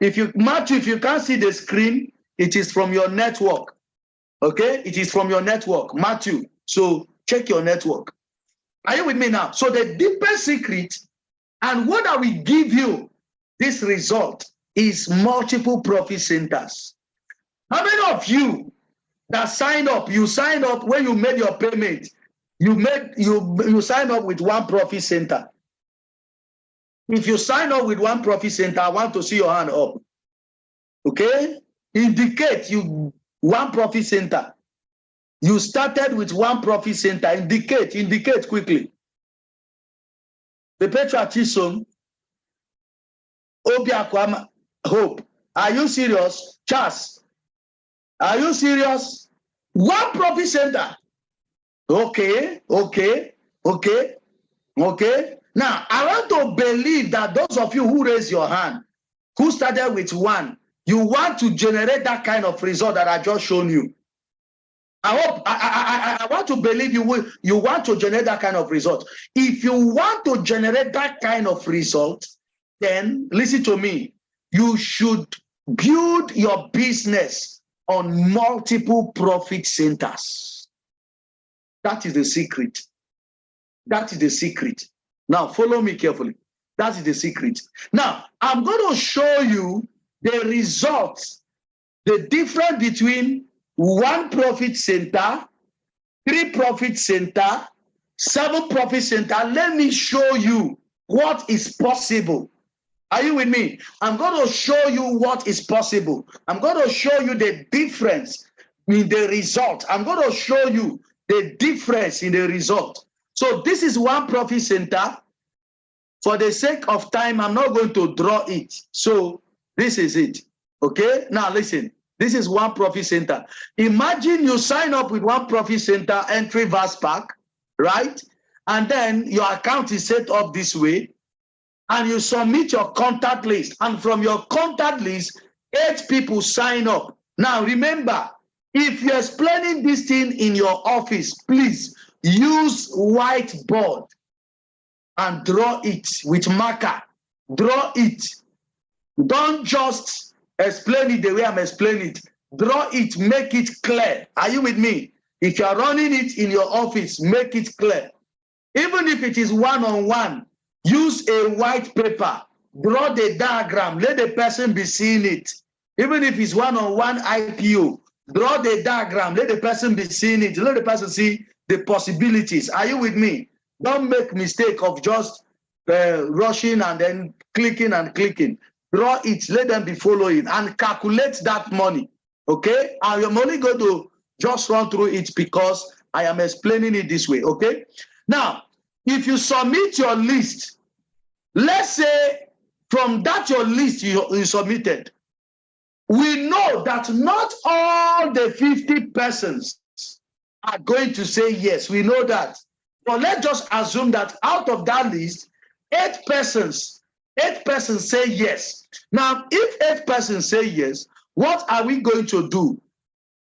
If you can't see the screen, it is from your network. Okay? It is from your network, Matthew. So check your network. Are you with me now? So the deepest secret and what I will give you this result is multiple profit centers. How many of you that signed up, you signed up when you made your payment, you signed up with one profit center? If you sign up with one profit center, I want to see your hand up. Okay? Indicate you one profit center. You started with one profit center. Indicate quickly. The Petra Chisom, Obiakwama, Hope. Are you serious? Charles, are you serious? One profit center. Okay. Now, I want to believe that those of you who raised your hand, who started with one, you want to generate that kind of result that I just shown you. I hope I want to believe you want to generate that kind of result. If you want to generate that kind of result, then listen to me. You should build your business on multiple profit centers. That is the secret. That is the secret. Now, follow me carefully. That is the secret. Now, I'm going to show you the results, the difference between 1 profit center, 3 profit center, 7 profit center. Let me show you what is possible. Are you with me? I'm going to show you what is possible. I'm going to show you the difference in the result. I'm going to show you the difference in the result. So this is 1 profit center. For the sake of time, I'm not going to draw it. So this is it. Okay? Now listen. This is 1 profit center. Imagine you sign up with 1 profit center entry verse pack, right? And then your account is set up this way, and you submit your contact list. And from your contact list, 8 people sign up. Now remember, if you're explaining this thing in your office, please use whiteboard and draw it with marker. Draw it. Don't just explain it the way I'm explaining it. Draw it, make it clear. Are you with me? If you're running it in your office, make it clear. Even if it is one-on-one, use a white paper. Draw the diagram. Let the person be seeing it. Even if it's one-on-one IPO, draw the diagram. Let the person be seeing it. Let the person see the possibilities. Are you with me? Don't make mistake of just rushing and then clicking and clicking. Draw it, let them be following, and calculate that money. Okay? I am only going to just run through it because I am explaining it this way. Okay? Now, if you submit your list, let's say from that your list you submitted, we know that not all the 50 persons are going to say yes. We know that. But let's just assume that out of that list, 8 persons say yes. Now, if 8 persons say yes, what are we going to do?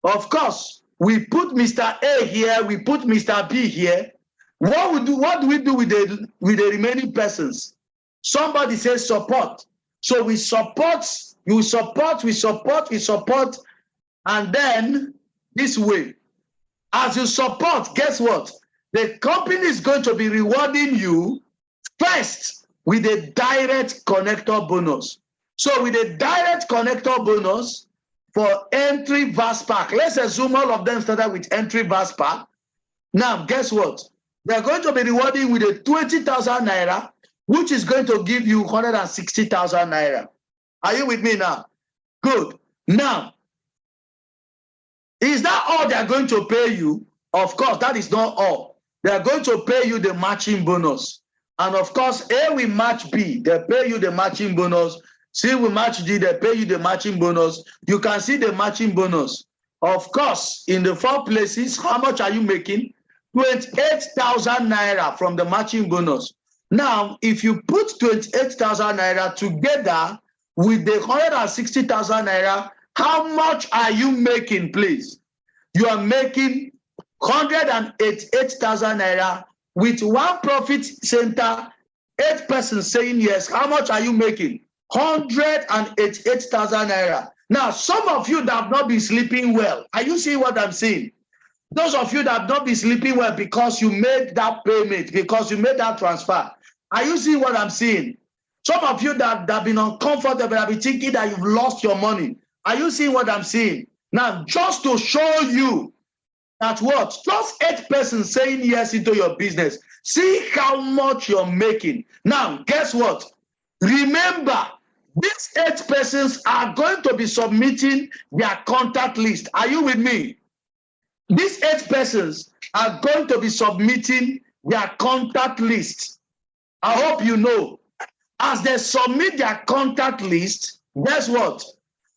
Of course, we put Mr. A here, we put Mr. B here. What do we do with the remaining persons? Somebody says support. So we support, we support, and then this way. As you support, guess what? The company is going to be rewarding you first with a direct connector bonus. So with a direct connector bonus for entry verse pack, let's assume all of them started with entry verse pack. Now, guess what? They're going to be rewarding with a 20,000 naira, which is going to give you 160,000 naira. Are you with me now? Good. Now, is that all they're going to pay you? Of course, that is not all. They're going to pay you the matching bonus. And of course, A will match B. They pay you the matching bonus. C will match D. They pay you the matching bonus. You can see the matching bonus. Of course, in the 4 places, how much are you making? 28,000 naira from the matching bonus. Now, if you put 28,000 naira together with the 160,000 naira, how much are you making, please? You are making 188,000 naira with 1 profit center, 8 persons saying yes. How much are you making? 188,000 naira. Now, some of you that have not been sleeping well, are you seeing what I'm saying? Those of you that have not been sleeping well because you made that payment, because you made that transfer, are you seeing what I'm saying? Some of you that have been uncomfortable, have been thinking that you've lost your money. Are you seeing what I'm saying? Now, just to show you that what? Just 8 persons saying yes into your business. See how much you're making. Now, guess what? Remember, these 8 persons are going to be submitting their contact list. Are you with me? These 8 persons are going to be submitting their contact list. I hope you know. As they submit their contact list, guess what?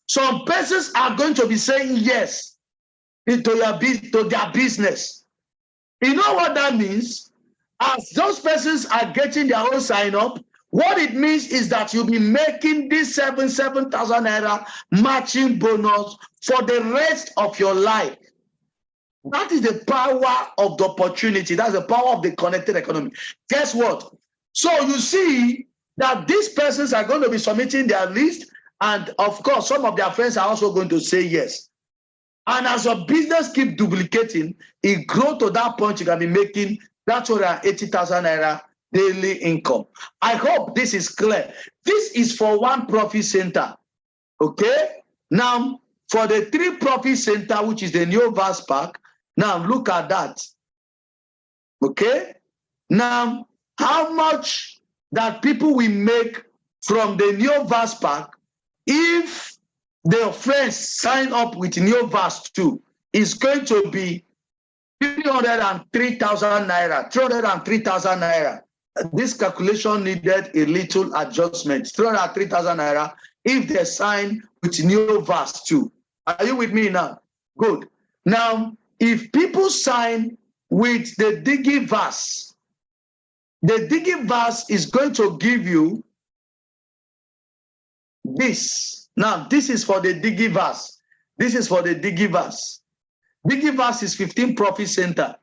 Some persons are going to be saying yes to their business. You know what that means? As those persons are getting their own sign up, what it means is that you'll be making this 7,000 naira matching bonus for the rest of your life. That is the power of the opportunity. That's the power of the connected economy. Guess what? So you see that these persons are going to be submitting their list, and of course, some of their friends are also going to say yes. And as your business keep duplicating, it grows to that point you can be making that 280,000 naira daily income. I hope this is clear. This is for one profit center. Okay? Now, for the 3 profit center, which is the New Verse Park, now look at that. Okay? Now, how much that people will make from the New Verse Park if their friends sign up with New Verse 2 is going to be 303,000 naira. 303,000 naira. This calculation needed a little adjustment. 303,000 naira if they sign with New Verse 2. Are you with me now? Good. Now, if people sign with the Digiverse, the Digiverse is going to give you this. Now, this is for the Digiverse. This is for the Digiverse. Digiverse is 15 profit center,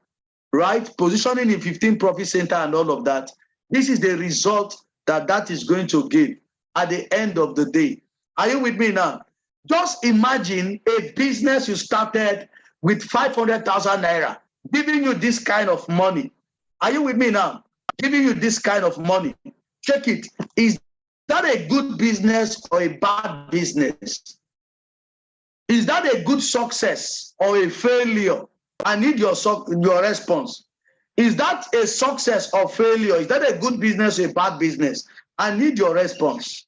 right? Positioning in 15 profit center and all of that. This is the result that is going to give at the end of the day. Are you with me now? Just imagine a business you started with 500,000 naira, giving you this kind of money. Are you with me now? Giving you this kind of money. Check it. Is that a good business or a bad business? Is that a good success or a failure? I need your response. Is that a success or failure? Is that a good business or a bad business? I need your response.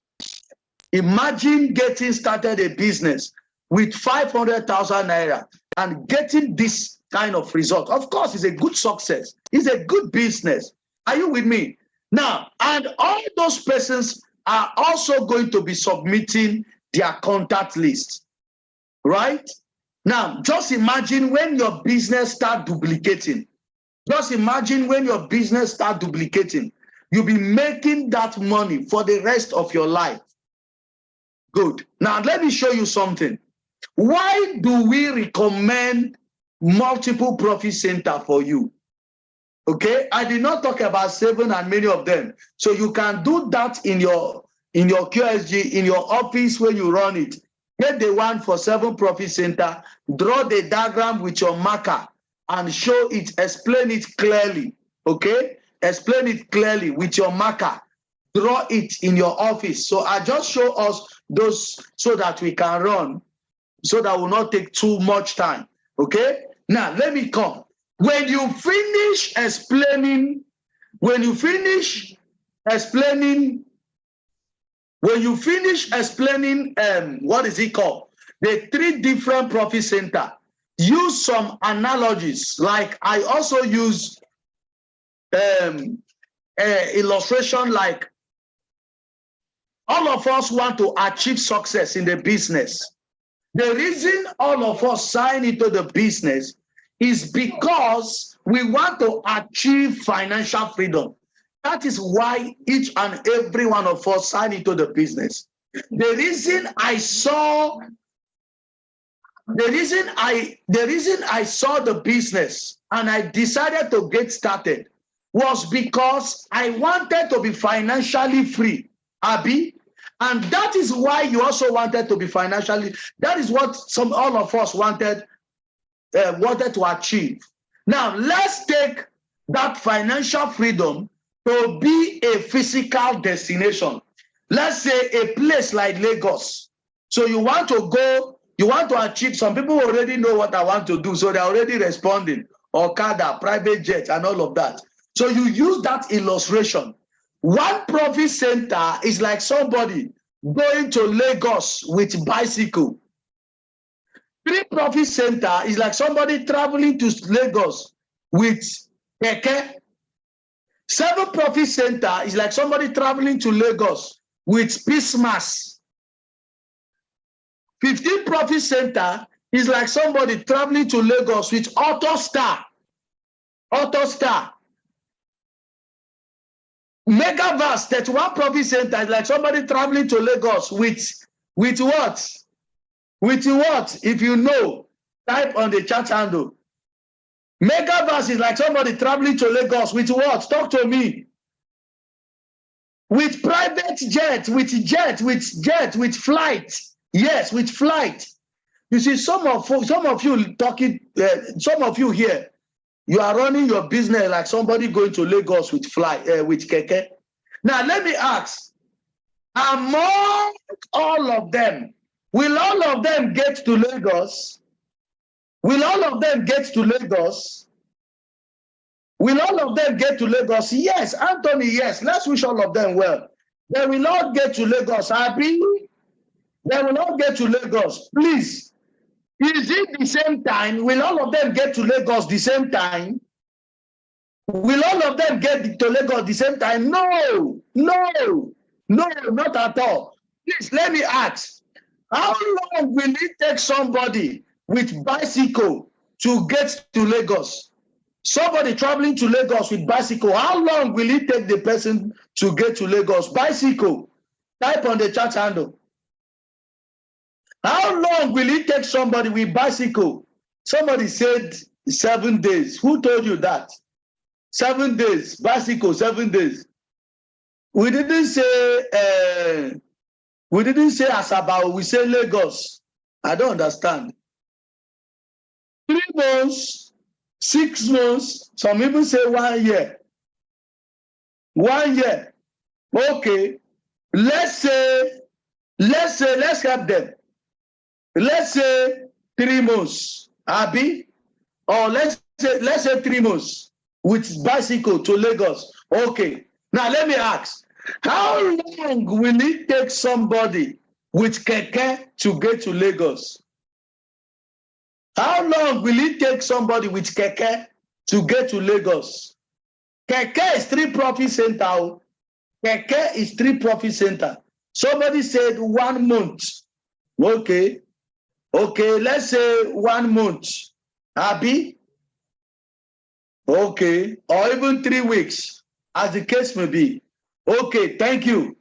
Imagine getting started a business with 500,000 naira and getting this kind of result. Of course, it's a good success. It's a good business. Are you with me? Now, and all those persons are also going to be submitting their contact list, right? Now, just imagine when your business start duplicating. Just imagine when your business start duplicating. You'll be making that money for the rest of your life. Good. Now, let me show you something. Why do we recommend multiple profit center for you? Okay, I did not talk about 7 and many of them. So you can do that in your QSG, in your office when you run it. Get the one for 7 profit center, draw the diagram with your marker and show it, explain it clearly. Okay, explain it clearly with your marker. Draw it in your office. So I just show us those so that we can run, so that will not take too much time. Okay, now let me come. When you finish explaining, what is it called? The 3 different profit center. Use some analogies. Like I also use illustration, like all of us want to achieve success in the business. The reason all of us sign into the business is because we want to achieve financial freedom. That is why each and every one of us sign into the business. The reason I saw the business and I decided to get started was because I wanted to be financially free, Abi. And that is why you also wanted to be financially. That is what all of us wanted to achieve. Now, let's take that financial freedom to be a physical destination. Let's say a place like Lagos. So you want to go, you want to achieve. Some people already know what I want to do, so they're already responding. Okada, private jet, and all of that. So you use that illustration. One profit center is like somebody going to Lagos with bicycle. 3 profit center is like somebody traveling to Lagos with keke. 7 profit center is like somebody traveling to Lagos with peace mass. 15 profit center is like somebody traveling to Lagos with Auto Star. Megaverse, 31 profit center is like somebody traveling to Lagos with what? With what? If you know, type on the chat handle. Megaverse is like somebody traveling to Lagos with what? Talk to me. With private jet, with flight. Yes, with flight. You see, some of you talking, some of you here, you are running your business like somebody going to Lagos with with keke. Now, let me ask, among all of them, will all of them get to Lagos? Will all of them get to Lagos? Will all of them get to Lagos? Yes, Anthony, yes. Let's wish all of them well. They will not get to Lagos. Happy? They will not get to Lagos. Please. Is it the same time? Will all of them get to Lagos the same time? Will all of them get to Lagos the same time? No, not at all. Please, let me ask. How long will it take somebody with bicycle to get to Lagos? Somebody traveling to Lagos with bicycle, how long will it take the person to get to Lagos? Bicycle, type on the chat handle. How long will it take somebody with bicycle? Somebody said 7 days. Who told you that? 7 days, bicycle, 7 days. We didn't say Asaba, we say Lagos. I don't understand. 3 months, 6 months, some people say 1 year. 1 year. Okay. Let's help them. Let's say 3 months. Abi? Or let's say 3 months with bicycle to Lagos. Okay. Now let me ask, how long will it take somebody with keke to get to Lagos? How long will it take somebody with keke to get to Lagos? Keke is 3 profit center. Keke is 3 profit center. Somebody said 1 month. Okay. Okay, let's say 1 month. Abi? Okay. Or even 3 weeks, as the case may be. Okay, thank you.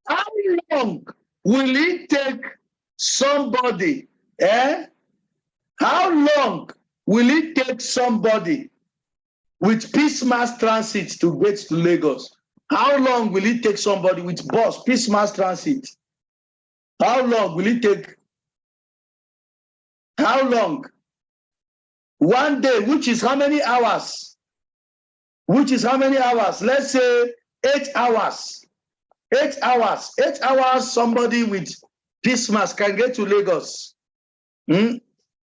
How long will it take somebody? How long will it take somebody with Peace Mass Transit to get to Lagos? How long will it take somebody with bus, Peace Mass Transit? How long will it take? How long? 1 day, which is how many hours? Which is how many hours? Let's say 8 hours. 8 hours. 8 hours, somebody with Peace Mass can get to Lagos.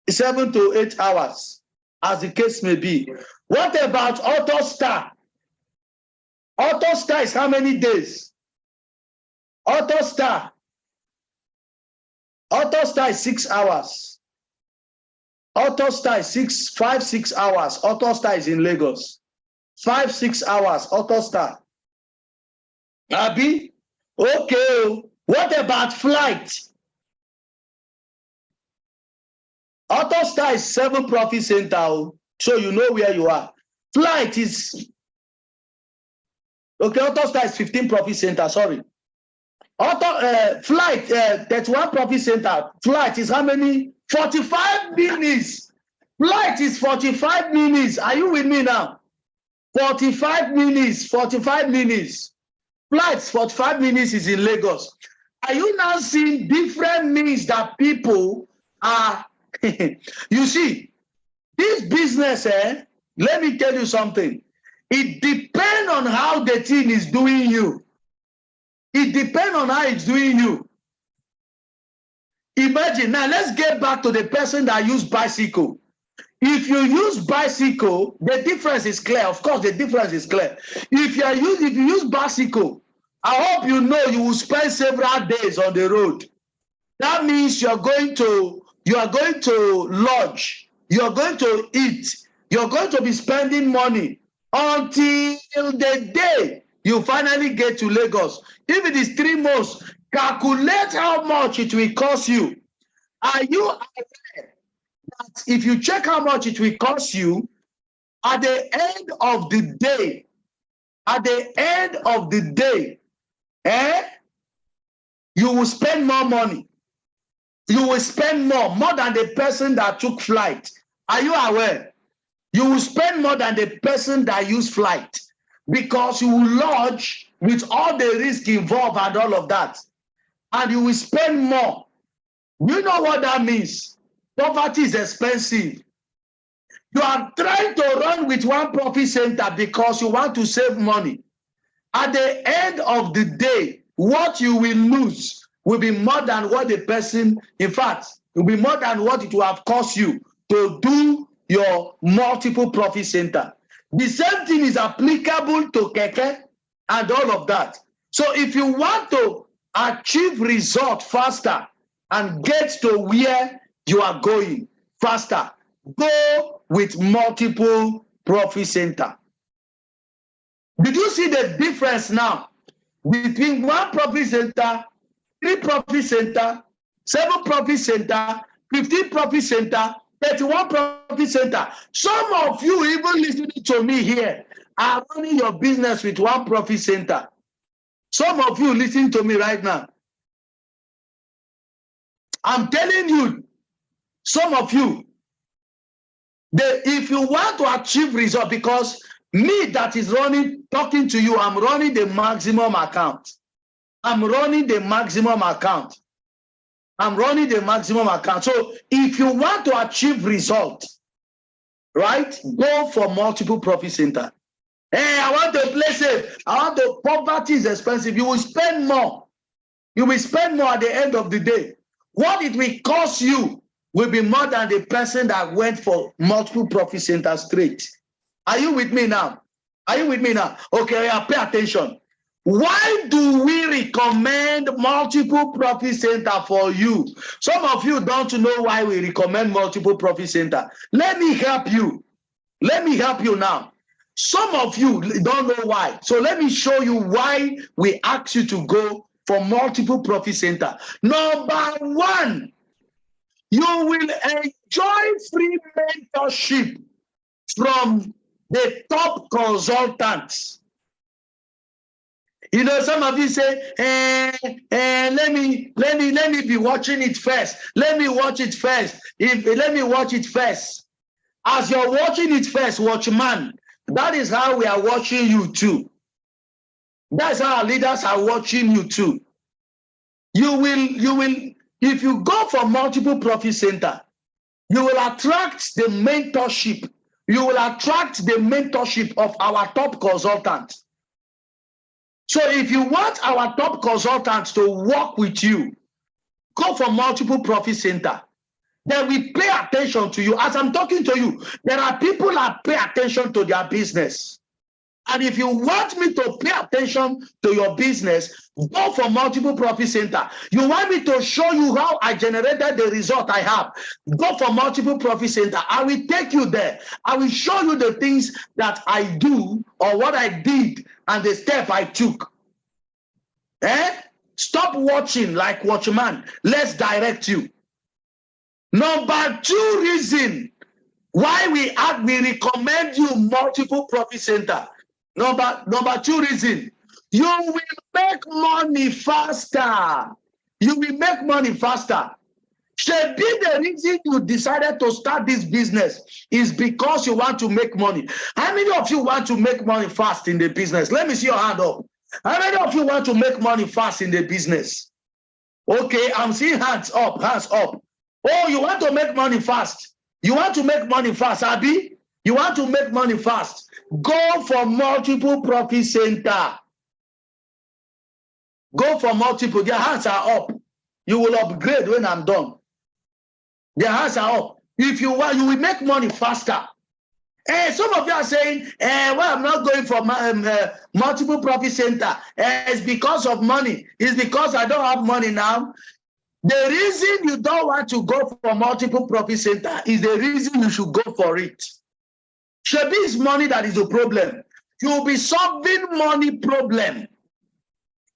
7 to 8 hours, as the case may be. What about Autostar? Autostar is how many days? Autostar is 6 hours. Autostar is 5-6 hours. Autostar is in Lagos. 5-6 hours. Autostar. Abi? Okay. What about flight? Autostar is 7 profit center, so you know where you are. Flight is okay. Autostar is 15 profit center. Sorry. Flight 31 profit center. Flight is how many? 45 minutes. Flight is 45 minutes. Are you with me now? 45 minutes. 45 minutes. Flights 45 minutes is in Lagos. Are you now seeing different means that people are? You see, this business, let me tell you something. It depends on how the thing is doing you. It depends on how it's doing you. Imagine, now let's get back to the person that used bicycle. If you use bicycle, the difference is clear. Of course, the difference is clear. If you use bicycle, I hope you know you will spend several days on the road. That means you are going to lodge, you are going to eat, you're going to be spending money until the day you finally get to Lagos. If it is 3 months, calculate how much it will cost you. Are you aware that if you check how much it will cost you, at the end of the day, you will spend more money. You will spend more than the person that took flight. Are you aware? You will spend more than the person that use flight because you will lodge with all the risk involved and all of that. And you will spend more. You know what that means? Poverty is expensive. You are trying to run with one profit center because you want to save money. At the end of the day, what you will lose will be more than what the person, in fact, will be more than what it will have cost you to do your multiple profit center. The same thing is applicable to keke and all of that. So if you want to achieve result faster and get to where you are going faster, go with multiple profit center. Did you see the difference now between 1 profit center, 3 profit center, 7 profit center, 15 profit center, 31 profit center? Some of you even listening to me here are running your business with 1 profit center. Some of you listening to me right now. I'm telling you, some of you, if you want to achieve result, because me that is running, talking to you, I'm running the maximum account. I'm running the maximum account. I'm running the maximum account. So if you want to achieve result, right, go for multiple profit center. Hey, I want to play safe. I want to, poverty is expensive. You will spend more. You will spend more at the end of the day. What it will cost you will be more than the person that went for multiple profit centers straight. Are you with me now? Are you with me now? Okay, pay attention. Why do we recommend multiple profit center for you? Some of you don't know why we recommend multiple profit center. Let me help you. Let me help you now. Some of you don't know why. So let me show you why we ask you to go for multiple profit center. Number 1, you will enjoy free mentorship from the top consultants. You know, some of you say, let me be watching it first. Let me watch it first. Let me watch it first. As you're watching it first, watchman, that is how we are watching you too. That's how our leaders are watching you too. You will, if you go for multiple profit center, you will attract the mentorship. You will attract the mentorship of our top consultants. So if you want our top consultants to work with you, go for multiple profit center. Then we pay attention to you. As I'm talking to you, there are people that pay attention to their business. And if you want me to pay attention to your business, go for multiple profit center. You want me to show you how I generated the result I have, go for multiple profit center. I will take you there. I will show you the things that I do or what I did and the step I took. Stop watching like watchman. Let's direct you. Number 2 reason why we recommend you multiple profit center. Number 2 reason, you will make money faster. You will make money faster. Should be the reason you decided to start this business is because you want to make money. How many of you want to make money fast in the business? Let me see your hand up. How many of you want to make money fast in the business? Okay, I'm seeing hands up, hands up. Oh, you want to make money fast. You want to make money fast, Abi? You want to make money fast. Go for multiple profit center. Go for multiple. Their hands are up. You will upgrade when I'm done. Their hands are up. If you want, you will make money faster. Some of you are saying, well, I'm not going for multiple profit center. It's because of money. It's because I don't have money now. The reason you don't want to go for multiple profit center is the reason you should go for it. Should be it's money that is the problem. You'll be solving money problem.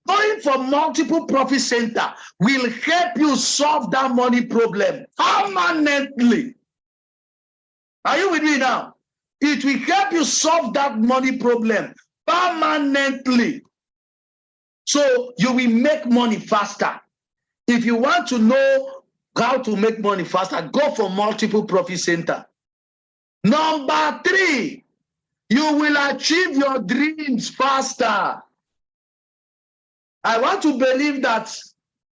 Going for multiple profit center will help you solve that money problem permanently. Are you with me now? It will help you solve that money problem permanently. So you will make money faster. If you want to know how to make money faster, go for multiple profit center. Number 3, you will achieve your dreams faster. I want to believe that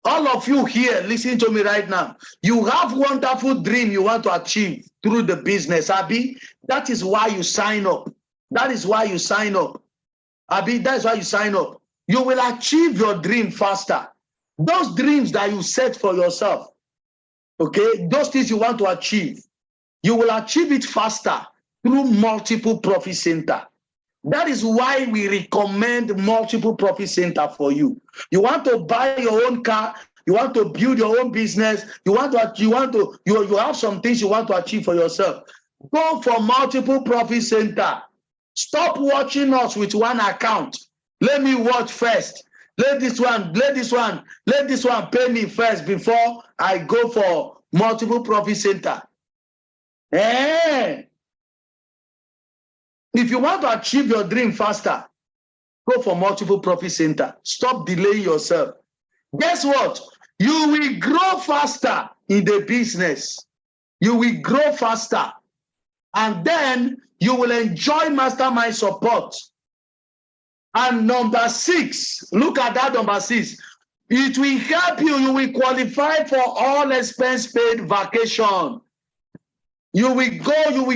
all of you here, listen to me right now. You have wonderful dream you want to achieve through the business, Abi. That is why you sign up. That is why you sign up. Abi, that's why you sign up. You will achieve your dream faster. Those dreams that you set for yourself, okay, those things you want to achieve, you will achieve it faster through multiple profit center. That is why we recommend multiple profit center for you. You want to buy your own car, you want to build your own business, you have some things you want to achieve for yourself. Go for multiple profit center. Stop watching us with one account. Let me watch first. Let this one pay me first before I go for multiple profit center. If you want to achieve your dream faster, go for multiple profit center. Stop delaying yourself. Guess what? You will grow faster in the business. You will grow faster. And then you will enjoy mastermind support. And number 6, look at that number 6. It will help you. You will qualify for all expense paid vacation. You will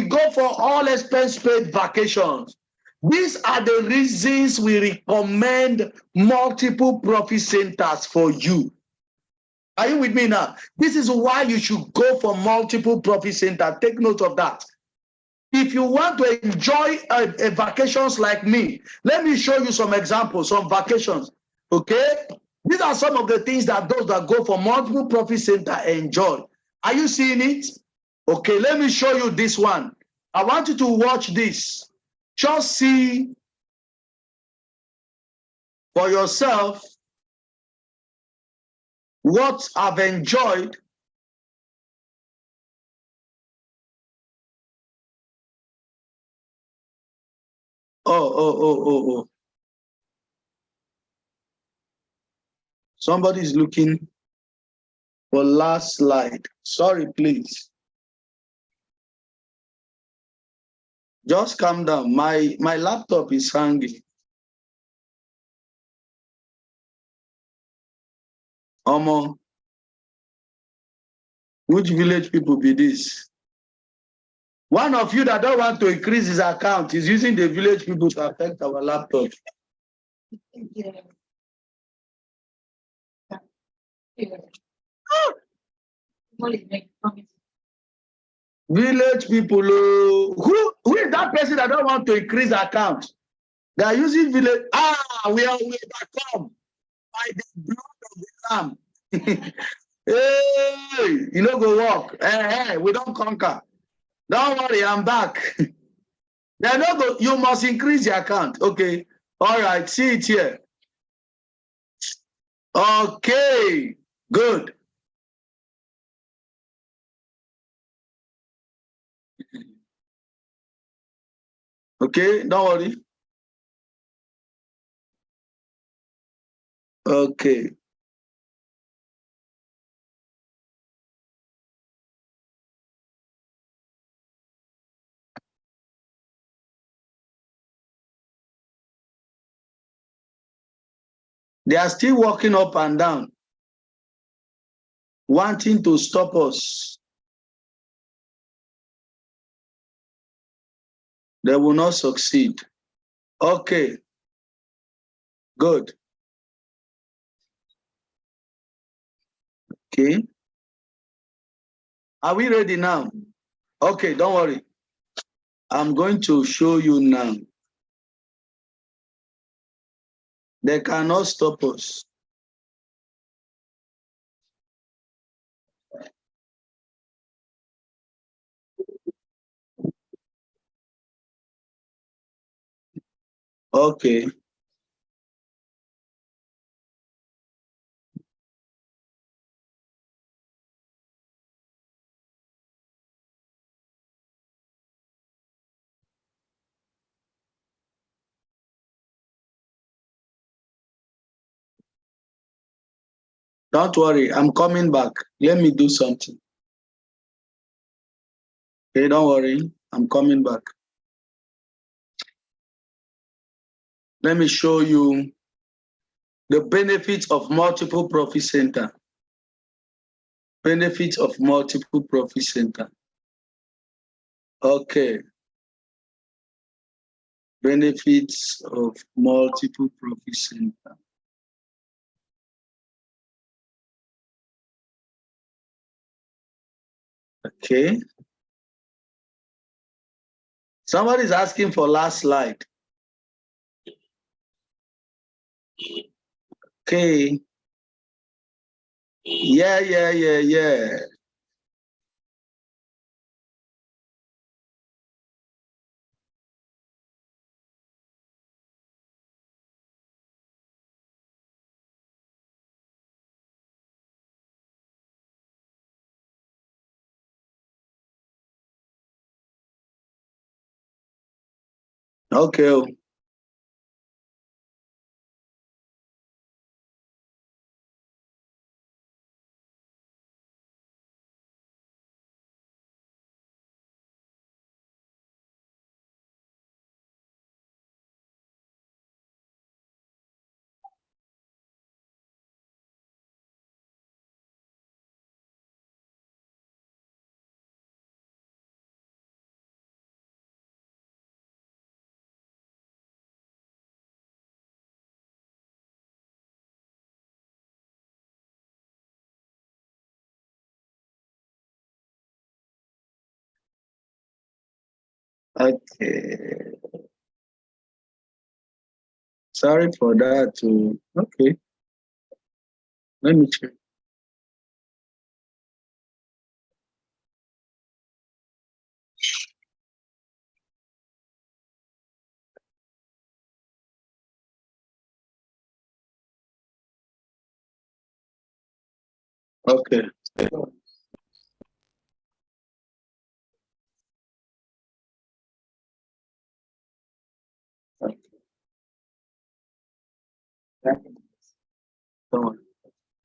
go for all expense paid vacations. These are the reasons we recommend multiple profit centers for you. Are you with me now? This is why you should go for multiple profit centers. Take note of that. If you want to enjoy a vacations like me, let me show you some examples, some vacations. Okay? These are some of the things that those that go for multiple profit center enjoy. Are you seeing it? Okay, let me show you this one. I want you to watch this. Just see for yourself what I've enjoyed. Oh. Somebody's looking for last slide. Sorry, please. Just calm down. My laptop is hanging. Omo, which village people be this? One of you that don't want to increase his account is using the village people to affect our laptop. Yeah. Village people, who is that person that don't want to increase account? They are using village. We are overcome by the blood of the lamb. Hey, you know, go walk. Hey, we don't conquer. Don't worry, I'm back. They no go. You must increase your account. Okay. All right. See it here. Okay. Good. Okay. Don't worry. Okay. They are still walking up and down, wanting to stop us. They will not succeed. Okay. Good. Okay. Are we ready now? Okay, don't worry. I'm going to show you now. They cannot stop us. Okay. Don't worry, I'm coming back. Let me do something. Okay, don't worry. I'm coming back. Let me show you the benefits of multiple profit center. Benefits of multiple profit center. Okay. Benefits of multiple profit center. Okay. Somebody's asking for last slide. Okay. Yeah. Okay. Okay. Sorry for that too. Okay. Let me check. Okay.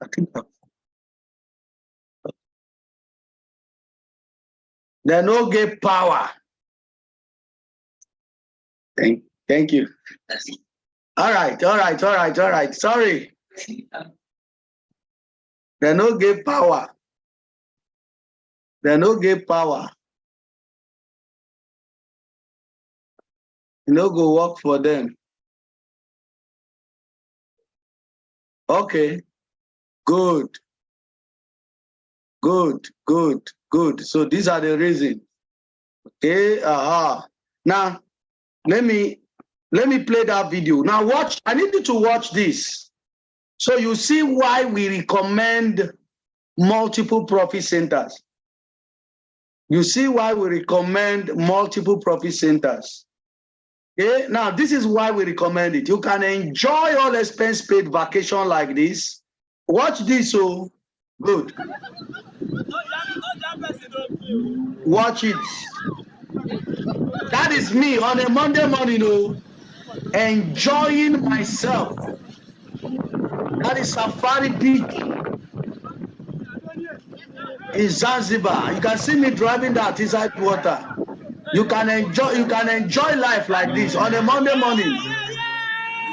I think they no get power. Thank you. All right. Sorry. They no get power. They no get power. You no go work for them. Okay. Good. So these are the reasons. Okay. Now let me play that video. Now watch. I need you to watch this. So you see why we recommend multiple profit centers. You see why we recommend multiple profit centers. Okay, now this is why we recommend it. You can enjoy all expense paid vacation like this. Watch this, so good. Watch it. That is me on a Monday morning, enjoying myself. That is Safari Beach in Zanzibar. You can see me driving that inside water. You can enjoy life like this on a Monday morning.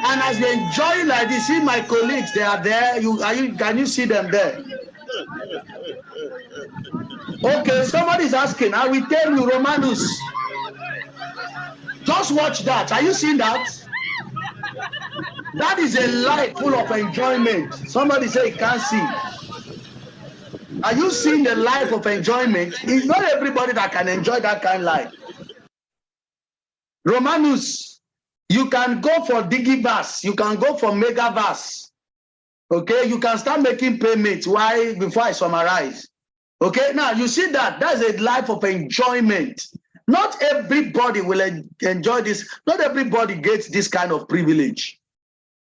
And as you enjoy like this, see my colleagues, they are there. Can you see them there? Okay, somebody's asking, I will tell you, Romanus. Just watch that. Are you seeing that? That is a life full of enjoyment. Somebody say you can't see. Are you seeing the life of enjoyment? It's not everybody that can enjoy that kind of life. Romanus, you can go for Digiverse, you can go for Megaverse. Okay, you can start making payments. Why? Before I summarize. Okay, now you see that's a life of enjoyment. Not everybody will enjoy this. Not everybody gets this kind of privilege.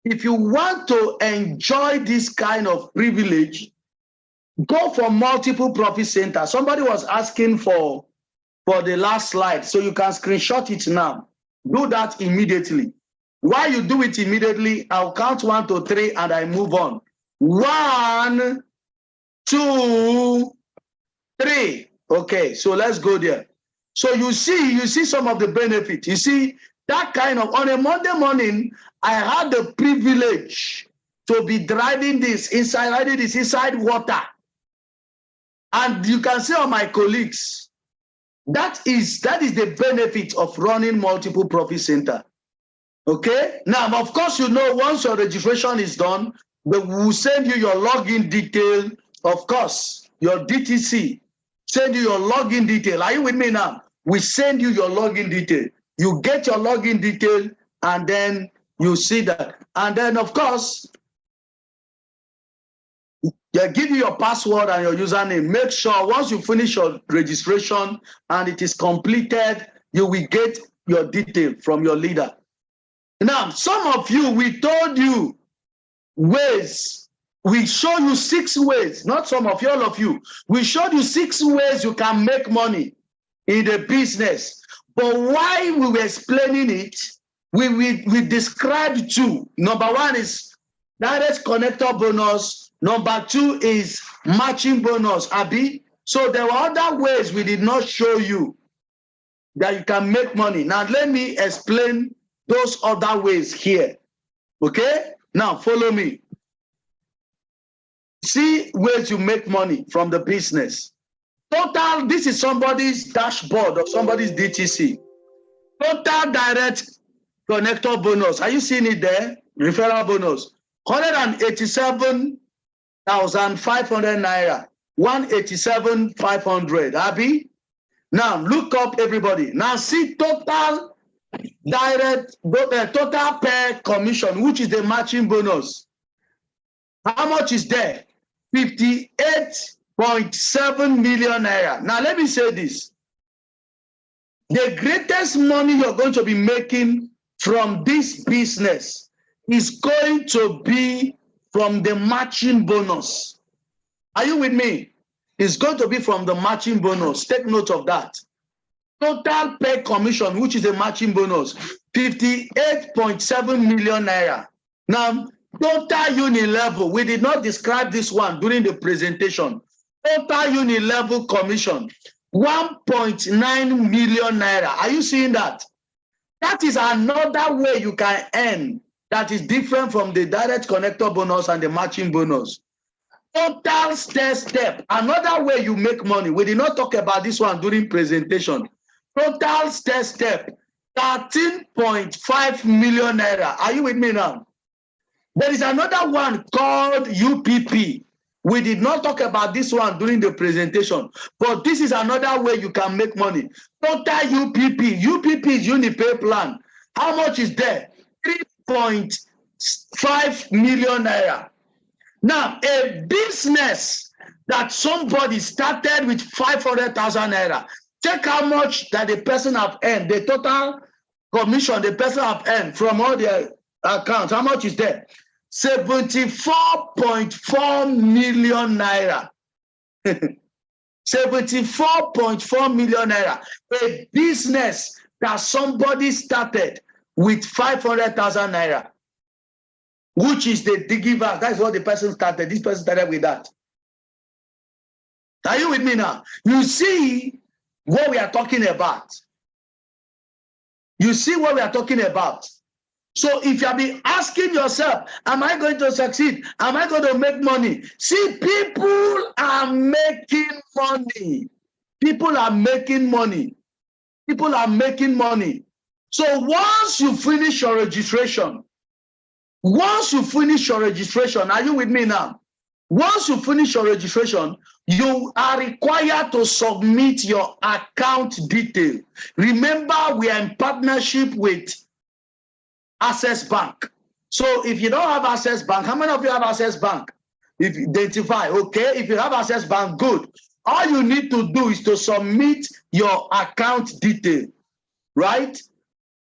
If you want to enjoy this kind of privilege, go for multiple profit centers. Somebody was asking for the last slide, so you can screenshot it now. Do that immediately. While you do it immediately, I'll count 1 to 3 and I move on. 1, 2, 3. Okay, so let's go there. So you see some of the benefit. You see that kind of, on a Monday morning, I had the privilege to be riding this inside water. And you can see on my colleagues, that is the benefit of running multiple profit center. Okay? Now, of course, you know, once your registration is done, we will send you your login detail. Of course, your DTC, send you your login detail. Are you with me now? We send you your login detail. You get your login detail, and then you see that. And then, of course, they give you your password and your username. Make sure once you finish your registration and it is completed, you will get your detail from your leader. Now, some of you, we told you ways. We show you 6 ways, not some of you, all of you. We showed you 6 ways you can make money in the business. But while we were explaining it, we described 2. Number 1 is direct connector bonus. Number 2 is matching bonus, Abi. So there were other ways we did not show you that you can make money. Now let me explain those other ways here. Okay? Now follow me. See ways you make money from the business. Total, this is somebody's dashboard or somebody's DTC. Total direct connector bonus. Are you seeing it there? Referral bonus. 187,500 naira. 187,500. Abi? Now look up everybody. Now see total direct total per commission, which is the matching bonus. How much is there? 58.7 million naira. Now let me say this. The greatest money you're going to be making from this business is going to be from the matching bonus. Are you with me? It's going to be from the matching bonus. Take note of that. Total pay commission, which is a matching bonus, 58.7 million naira. Now, total unit level, we did not describe this one during the presentation. Total unit level commission, 1.9 million naira. Are you seeing that? That is another way you can earn that is different from the direct connector bonus and the matching bonus. Total step, another way you make money. We did not talk about this one during presentation. Total step, 13.5 million naira. Are you with me now? There is another one called UPP. We did not talk about this one during the presentation, but this is another way you can make money. Total UPP. UPP is Unipay plan. How much is there? 3.5 million naira. Now, a business that somebody started with 500,000 naira. Check how much that the person have earned. The total commission the person have earned from all their accounts. How much is there? 74.4 million naira. 74.4 million naira. A business that somebody started with 500,000 naira, which is the giver. That's what the person started. This person started with that. Are you with me now? You see what we are talking about. You see what we are talking about. So if you have been asking yourself, am I going to succeed? Am I going to make money? See, people are making money. People are making money. People are making money. So once you finish your registration, are you with me now? Once you finish your registration, you are required to submit your account detail. Remember, we are in partnership with Access Bank. So if you don't have Access Bank, how many of you have Access Bank? If you identify, okay. If you have Access Bank, good. All you need to do is to submit your account detail, right?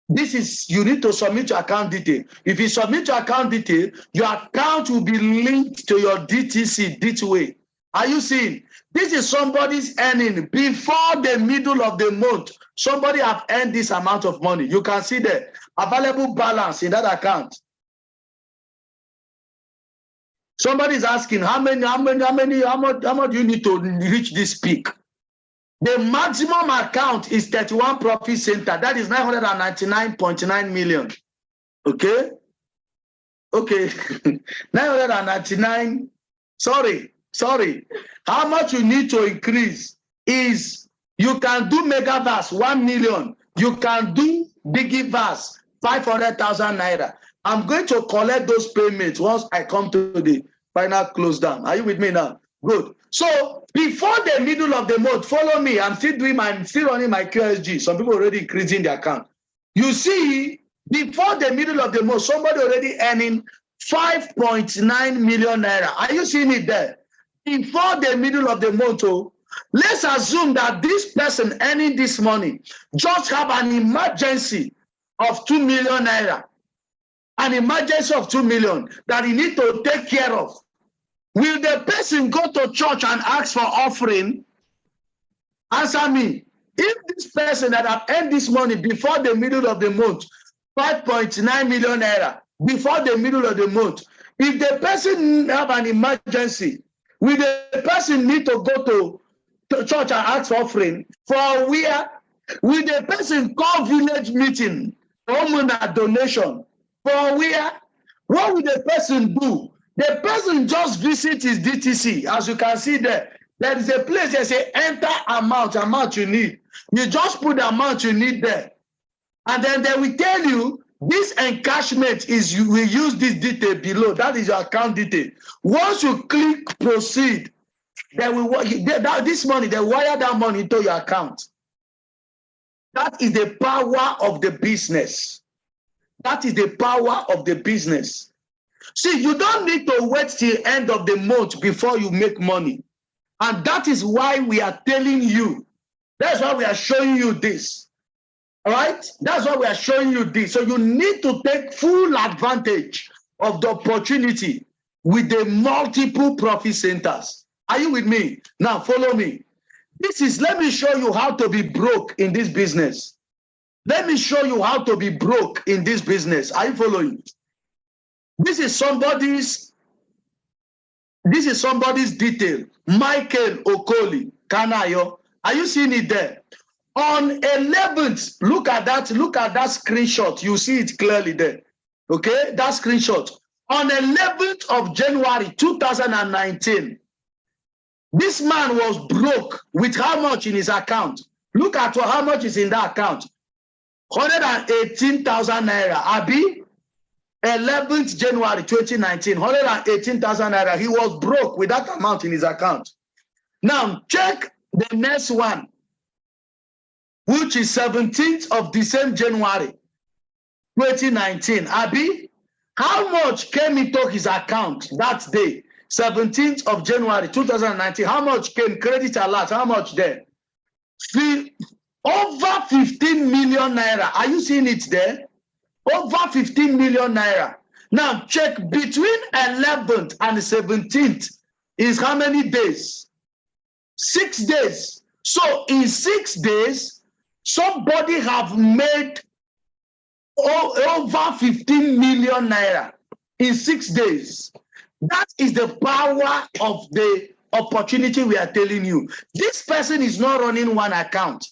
You need to submit your account detail. If you submit your account detail, your account will be linked to your DTC this way. Are you seeing? This is somebody's earning before the middle of the month. Somebody have earned this amount of money. You can see the available balance in that account. Somebody is asking how much do you need to reach this peak? The maximum account is 31 profit center. That is 999.9 million. Okay? Okay. 999. Sorry. How much you need to increase is you can do mega verse 1 million. You can do biggie verse 500,000 naira. I'm going to collect those payments once I come to the final close down. Are you with me now? Good. So before the middle of the month, follow me. I'm still running my QSG. Some people already increasing their account. You see, before the middle of the month, somebody already earning 5.9 million naira. Are you seeing it there? Before the middle of the month, let's assume that this person earning this money just have an emergency of 2 million naira. An emergency of 2 million that he need to take care of. Will the person go to church and ask for offering? Answer me. If this person that have earned this money before the middle of the month, 5.9 million naira, before the middle of the month, if the person have an emergency, will the person need to go to church and ask for offering? For where? Will the person call village meeting, a donation? For where? What will the person do? The person just visit his DTC. As you can see there, there is a place that say enter amount you need. You just put the amount you need there. And then they will tell you this encashment is, you will use this detail below. That is your account detail. Once you click proceed, they will this money, they wire that money into your account. That is the power of the business. That is the power of the business. See, you don't need to wait till end of the month before you make money. And that is why we are telling you. That's why we are showing you this. All right? That's why we are showing you this. So you need to take full advantage of the opportunity with the multiple profit centers. Are you with me? Now follow me. Let me show you how to be broke in this business. Let me show you how to be broke in this business. Are you following? This is somebody's detail. Michael Okoli, Kanayo. Are you seeing it there? On 11th, look at that screenshot. You see it clearly there. Okay, that screenshot. On 11th of January 2019, this man was broke with how much in his account? Look at how much is in that account. 118,000 naira. Abi, 11th January 2019, 118,000 naira. He was broke with that amount in his account. Now, check the next one, which is 17th of the same January 2019. Abi, how much came into his account that day? 17th of January 2019. How much came? Credit alert. How much there? Over 15 million naira. Are you seeing it there? Over 15 million naira. Now check between 11th and 17th is how many days? 6 days. So in 6 days, somebody have made over 15 million naira in 6 days. That is the power of the opportunity we are telling you. This person is not running one account.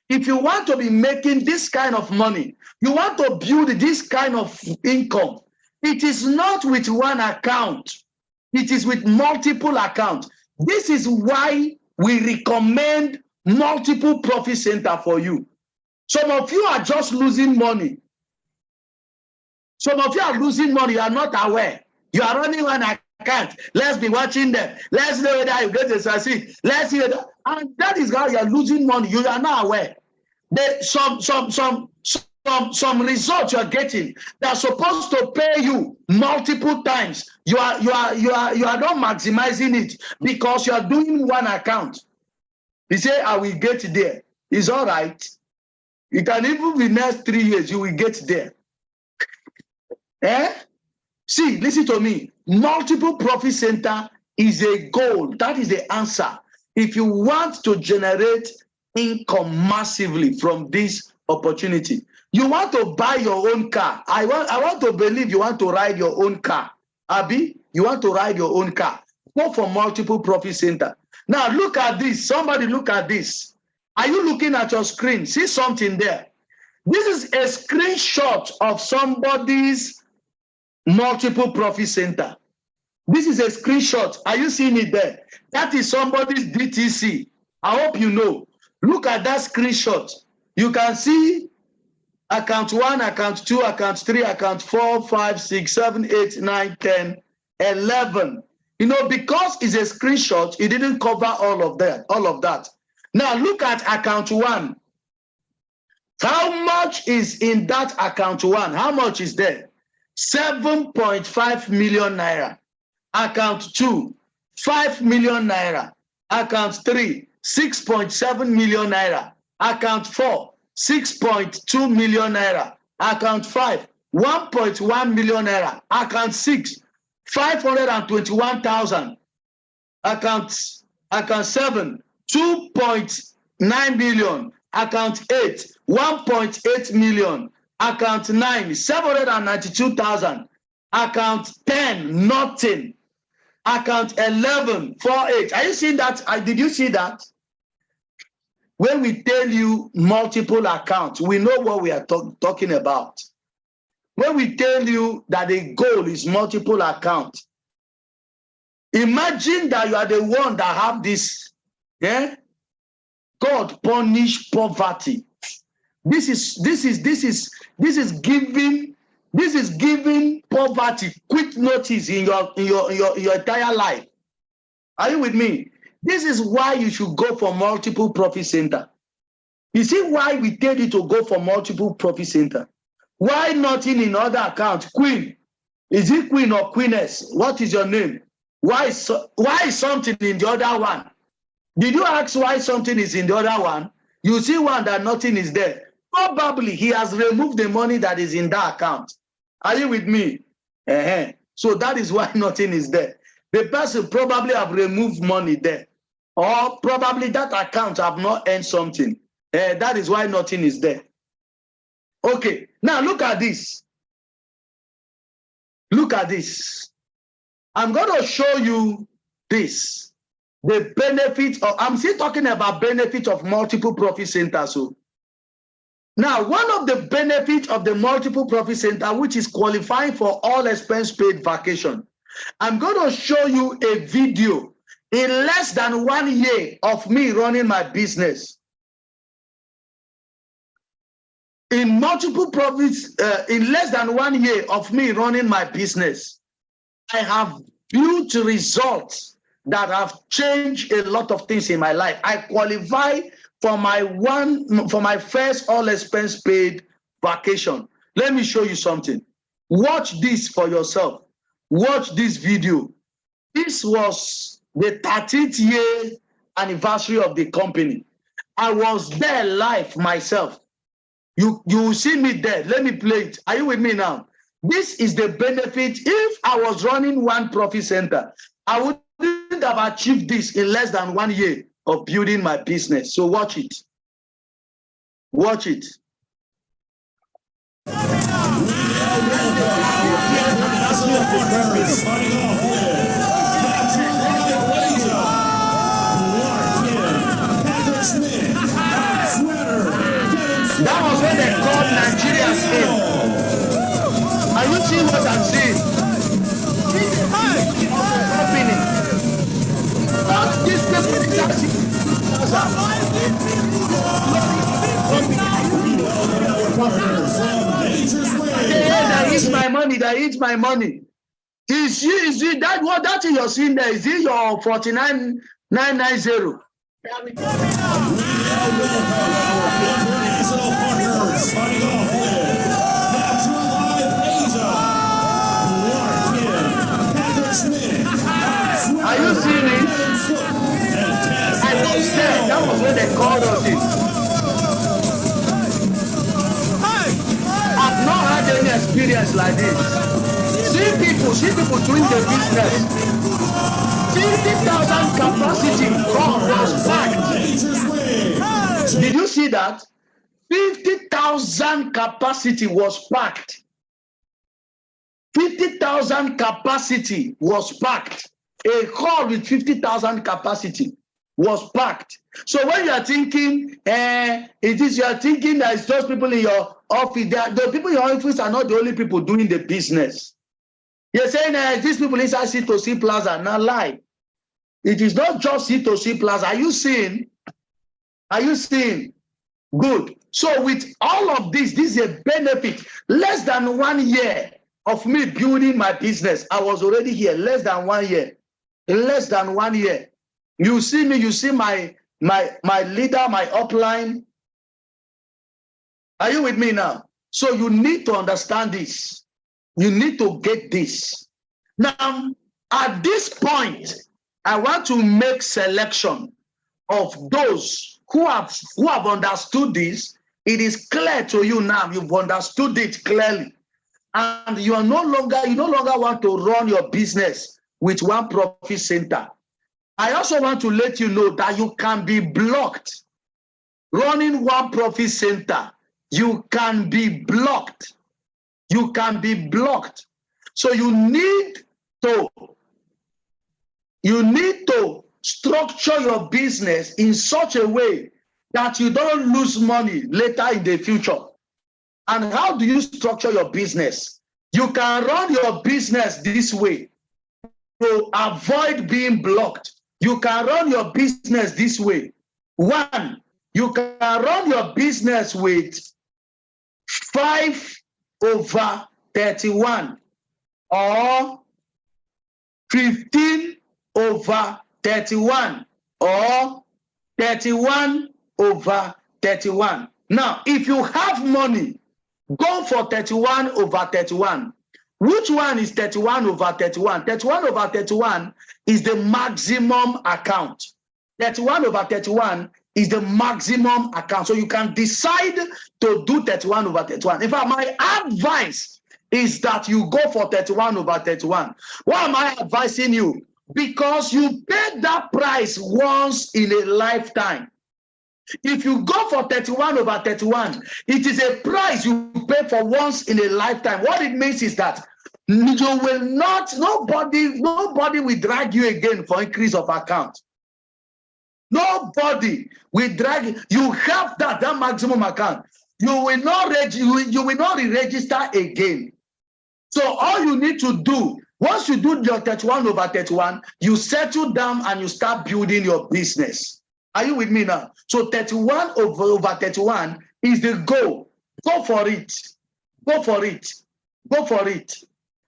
If you want to be making this kind of money, you want to build this kind of income, it is not with one account. It is with multiple accounts. This is why we recommend multiple profit center for you. Some of you are just losing money. Some of you are losing money. You are not aware. You are running one account. Let's be watching them. Let's know whether you get to succeed. Let's see whether, and that is how you are losing money. You are not aware. Some results you are getting, they are supposed to pay you multiple times. You are not maximizing it because you are doing one account. You say, I will get there. It's all right. You can even be next 3 years, you will get there. See, listen to me. Multiple profit center is a goal. That is the answer. If you want to generate income massively from this opportunity, you want to buy your own car. I want to believe you want to ride your own car. Abi, you want to ride your own car. Go for multiple profit center. Now look at this. Somebody look at this. Are you looking at your screen? See something there. This is a screenshot of somebody's multiple profit center. This is a screenshot. Are you seeing it there? That is somebody's DTC. I hope you know. Look at that screenshot. You can see account 1, account 2, account 3, account 4, 5, 6, 7, 8, 9, 10, 11. You know, because it's a screenshot, it didn't cover all of that. Now look at account 1. How much is in that account 1? How much is there? 7.5 million naira. Account 2, 5 million naira. Account 3, 6.7 million naira. Account 4, 6.2 million naira. Account 5, 1.1 million naira. Account 6, 521,000. Account 7, 2.9 million. Account 8, 1.8 million. Account 9, 792,000. Account 10, nothing. Account 11, 48. Are you seeing that? Did you see that? When we tell you multiple accounts, we know what we are talking about. When we tell you that the goal is multiple accounts, imagine that you are the one that have this. Yeah? God punish poverty. This is giving poverty quick notice in your entire life. Are you with me? This is why you should go for multiple profit center. You see why we tell you to go for multiple profit center? Why nothing in other account? Queen. Is it queen or queeness? What is your name? Why is something in the other one? Did you ask why something is in the other one? You see one that nothing is there. Probably he has removed the money that is in that account. Are you with me? So that is why nothing is there. The person probably have removed money there. Or probably that account have not earned something. That is why nothing is there. Okay, now look at this. Look at this. I'm going to show you this. The benefit of, I'm still talking about benefit of multiple profit centers. So now, one of the benefits of the multiple profit center, which is qualifying for all expense paid vacation, I'm going to show you a video in less than 1 year of me running my business. In multiple profits, in less than 1 year of me running my business, I have built results that have changed a lot of things in my life. I qualify for my first all expense paid vacation. Let me show you something. Watch this for yourself. Watch this video. This was the 13th year anniversary of the company. I was there live myself. You will see me there. Let me play it. Are you with me now? This is the benefit. If I was running one profit center, I wouldn't have achieved this in less than 1 year of building my business. So watch it. Watch it. That was when they called Nigeria in. Are you seeing what I'm saying? That eats my money. That eats my money. Is it that what that you're seeing there? Is it your 49990? Are you seeing it? I was there. That was when they called us in. I've not had any experience like this. See people doing the business. 50,000 capacity was packed. Did you see that? 50,000 capacity was packed. 50,000 capacity was packed. A hall with 50,000 capacity was packed. So when you are thinking, you are thinking that it's those people in your office. The people in your office are not the only people doing the business. You're saying these people inside C2C Plaza, not lie. It is not just C2C Plaza. Are you seeing? Are you seeing? Good. So with all of this, this is a benefit. Less than 1 year of me building my business, I was already here. Less than 1 year. Less than 1 year. You see me, you see my leader, my upline. Are you with me now? So you need to understand this. You need to get this. Now, at this point, I want to make selection of those who have understood this. It is clear to you now. You've understood it clearly. And you no longer want to run your business with one profit center. I also want to let you know that you can be blocked. Running one profit center, you can be blocked. You can be blocked. So you need to structure your business in such a way that you don't lose money later in the future. And how do you structure your business? You can run your business this way to avoid being blocked. You can run your business this way. One, you can run your business with 5/31 or 15/31 or 31/31. Now, if you have money, go for 31/31. Which one is 31/31? 31/31 is the maximum account. 31/31 is the maximum account. So you can decide to do 31/31. In fact, my advice is that you go for 31/31. Why am I advising you? Because you pay that price once in a lifetime. If you go for 31/31, it is a price you pay for once in a lifetime. What it means is that you will not, nobody will drag you again for increase of account. Nobody will drag you. You have that maximum account. You will not re-register again. So all you need to do, once you do your 31/31, you settle down and you start building your business. Are you with me now? So 31/31 is the goal. Go for it. Go for it. Go for it.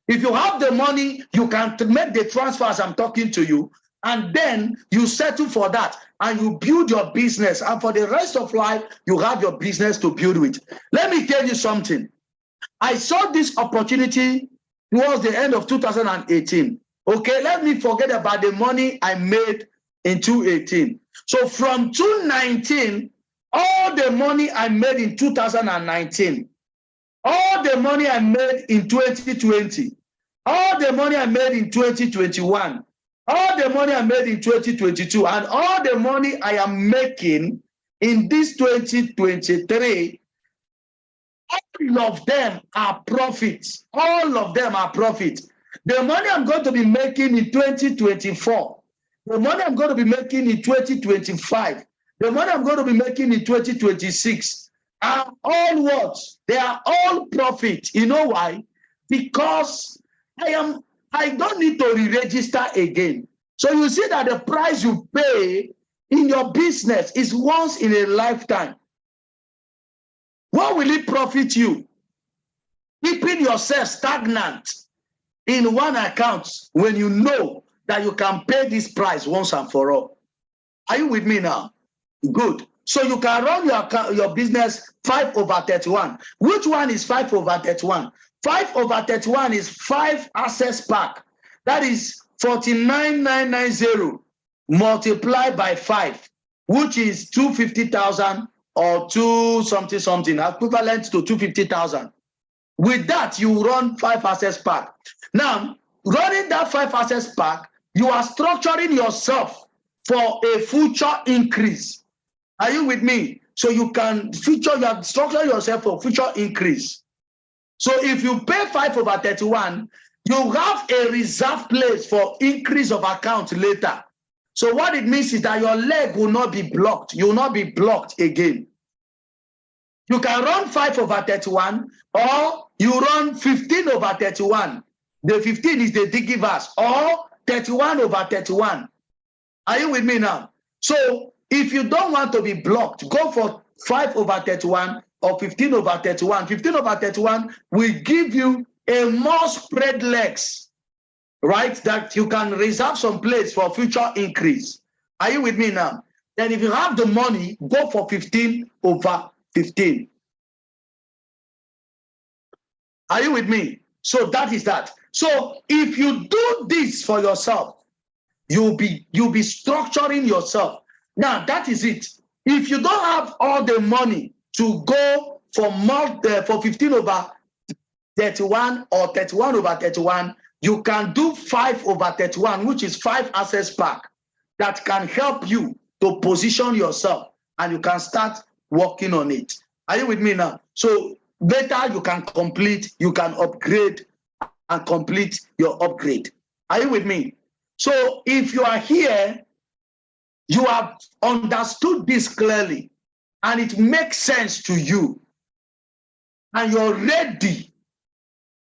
If you have the money, you can make the transfer as I'm talking to you, and then you settle for that and you build your business. And for the rest of life, you have your business to build with. Let me tell you something. I saw this opportunity towards the end of 2018. Okay, let me forget about the money I made in 2018. So from 2019, all the money I made in 2019, all the money I made in 2020, all the money I made in 2021, all the money I made in 2022, and all the money I am making in this 2023, all of them are profits. All of them are profits. The money I'm going to be making in 2024, the money I'm going to be making in 2025, the money I'm going to be making in 2026 are all what? They are all profit. You know why? Because I don't need to re-register again. So you see that the price you pay in your business is once in a lifetime. What will it profit you? Keeping yourself stagnant in one account when you know that you can pay this price once and for all. Are you with me now? Good. So you can run your business 5/31. Which one is 5/31? 5/31 is 5 access pack. That is 49,990 multiplied by 5, which is 250,000 or 2 something, equivalent to 250,000. With that, you run 5 access pack. Now, running that 5 access pack, you are structuring yourself for a future increase. Are you with me? So you can structure yourself for future increase. So if you pay 5/31, you have a reserve place for increase of account later. So what it means is that your leg will not be blocked. You will not be blocked again. You can run 5/31 or you run 15/31. The 15 is the Digiverse or 31/31. Are you with me now? So if you don't want to be blocked, go for 5/31 or 15/31. 15/31 will give you a more spread legs, right? That you can reserve some place for future increase. Are you with me now? Then if you have the money, go for 15/15. Are you with me? So that is that. So if you do this for yourself, you'll be structuring yourself. Now that is it. If you don't have all the money to go for 15/31 or 31/31, you can do 5/31, which is 5 access pack that can help you to position yourself, and you can start working on it. Are you with me now? So later you can complete, you can upgrade and complete your upgrade. Are you with me? So if you are here, you have understood this clearly, and it makes sense to you, and you're ready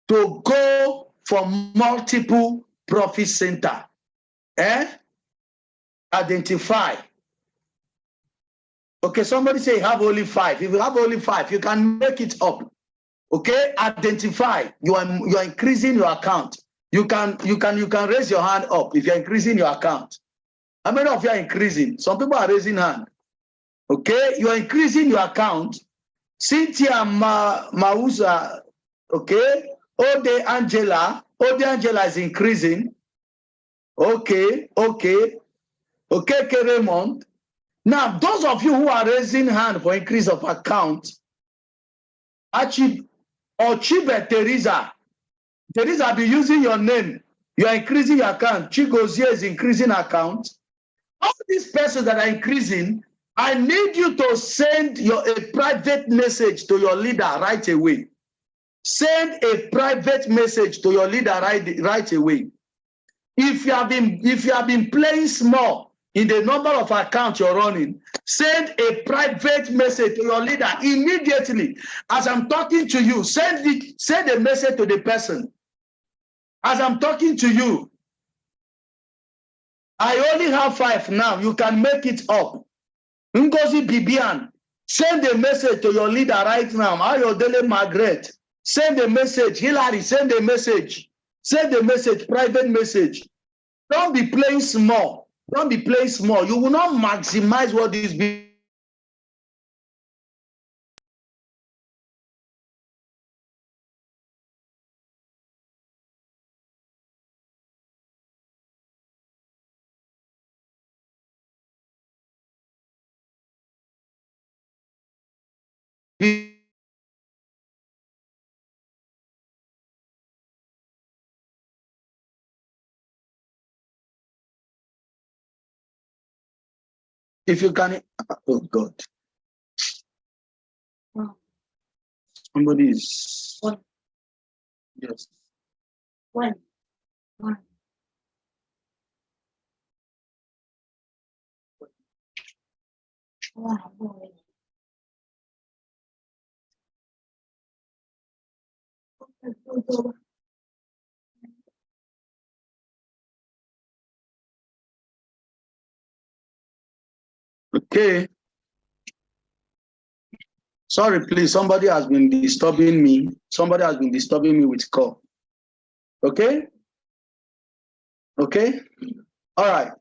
to go for multiple profit center. Identify. Okay, somebody say you have only 5. If you have only 5, you can make it up. Okay, identify. You are increasing your account. You can raise your hand up if you're increasing your account. How many of you are increasing? Some people are raising hand. Okay, you are increasing your account. Cynthia Mausa, okay. Ode Angela is increasing. Okay, Raymond. Now, those of you who are raising hand for increase of account, Chibe Teresa, be using your name. You are increasing your account. Chigozie is increasing account. All these persons that are increasing, I need you to send a private message to your leader right away. Send a private message to your leader right away. If you have been playing small in the number of accounts you're running, send a private message to your leader immediately. As I'm talking to you, send a message to the person. As I'm talking to you, I only have 5 now. You can make it up. Ngozi Bibian, send a message to your leader right now. Ayodele Margaret, send a message. Hillary, send a message. Send a message, private message. Don't be playing small. Don't be playing small. You will not maximize what is being. If you can, oh God. Somebody is. One. Yes. One. Okay. Sorry, please. Somebody has been disturbing me. Somebody has been disturbing me with call. Okay? Okay? All right.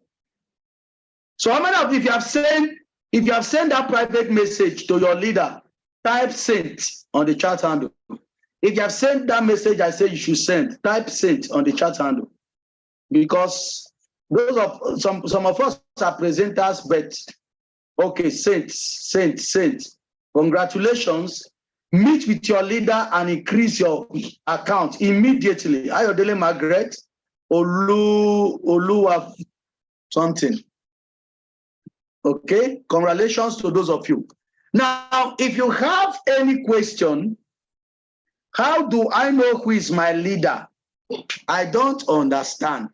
So how many of you, if you have sent that private message to your leader, type sent on the chat handle. If you have sent that message, I say you should send. Type sent on the chat handle. Because those of some of us are presenters, but okay, sent. Congratulations. Meet with your leader and increase your account immediately. Ayodele Margaret, Olu something. Okay, congratulations to those of you. Now, if you have any question, how do I know who is my leader? I don't understand.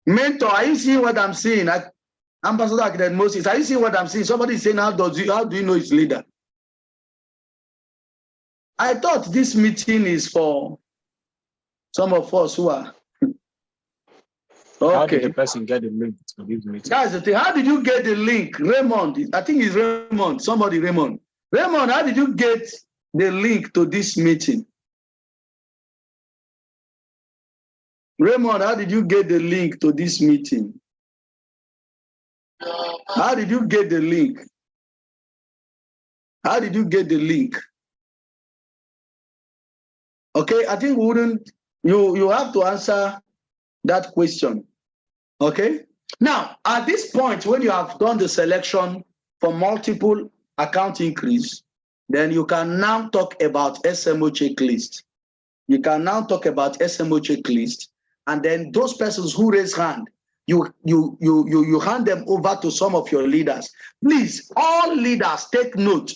Mentor, are you seeing what I'm saying? Ambassador Architect Moses, are you seeing what I'm saying? Somebody is saying, how do you know his leader? I thought this meeting is for some of us who are. Okay. How did the person get the link to this meeting? That's the thing. How did you get the link? Raymond, I think it's Raymond. Somebody, Raymond. Raymond, how did you get the link to this meeting? Raymond, how did you get the link to this meeting? How did you get the link? How did you get the link? Okay, I think we wouldn't, you have to answer that question. Okay. Now, at this point, when you have done the selection for multiple account increase, then you can now talk about SMO checklist. You can now talk about SMO checklist, and then those persons who raise hand, you hand them over to some of your leaders. Please, all leaders, take note.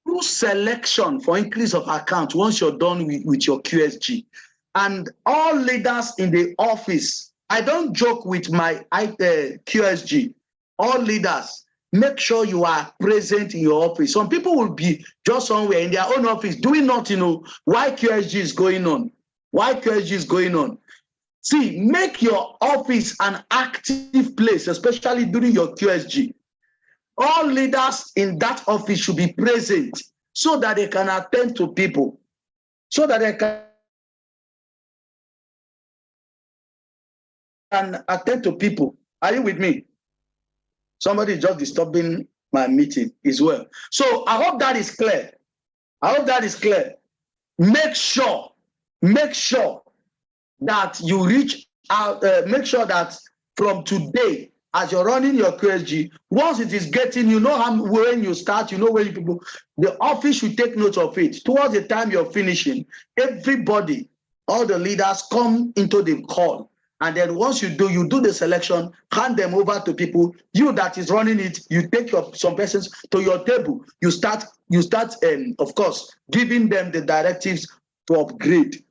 Do selection for increase of account once you're done with your QSG. And all leaders in the office, I don't joke with my QSG. All leaders, make sure you are present in your office. Some people will be just somewhere in their own office doing nothing, why QSG is going on. Why QSG is going on. See, make your office an active place, especially during your QSG. All leaders in that office should be present so that they can attend to people, so that they can attend to people. Are you with me? Somebody is just disturbing my meeting as well. So I hope that is clear. I hope that is clear. Make sure that you reach out, make sure that from today, as you're running your QSG, once it is getting, when you start, when people, the office should take note of it. Towards the time you're finishing, everybody, all the leaders come into the call. And then once you do the selection, hand them over to people. You that is running it, you take some persons to your table. You start, of course, giving them the directives to upgrade.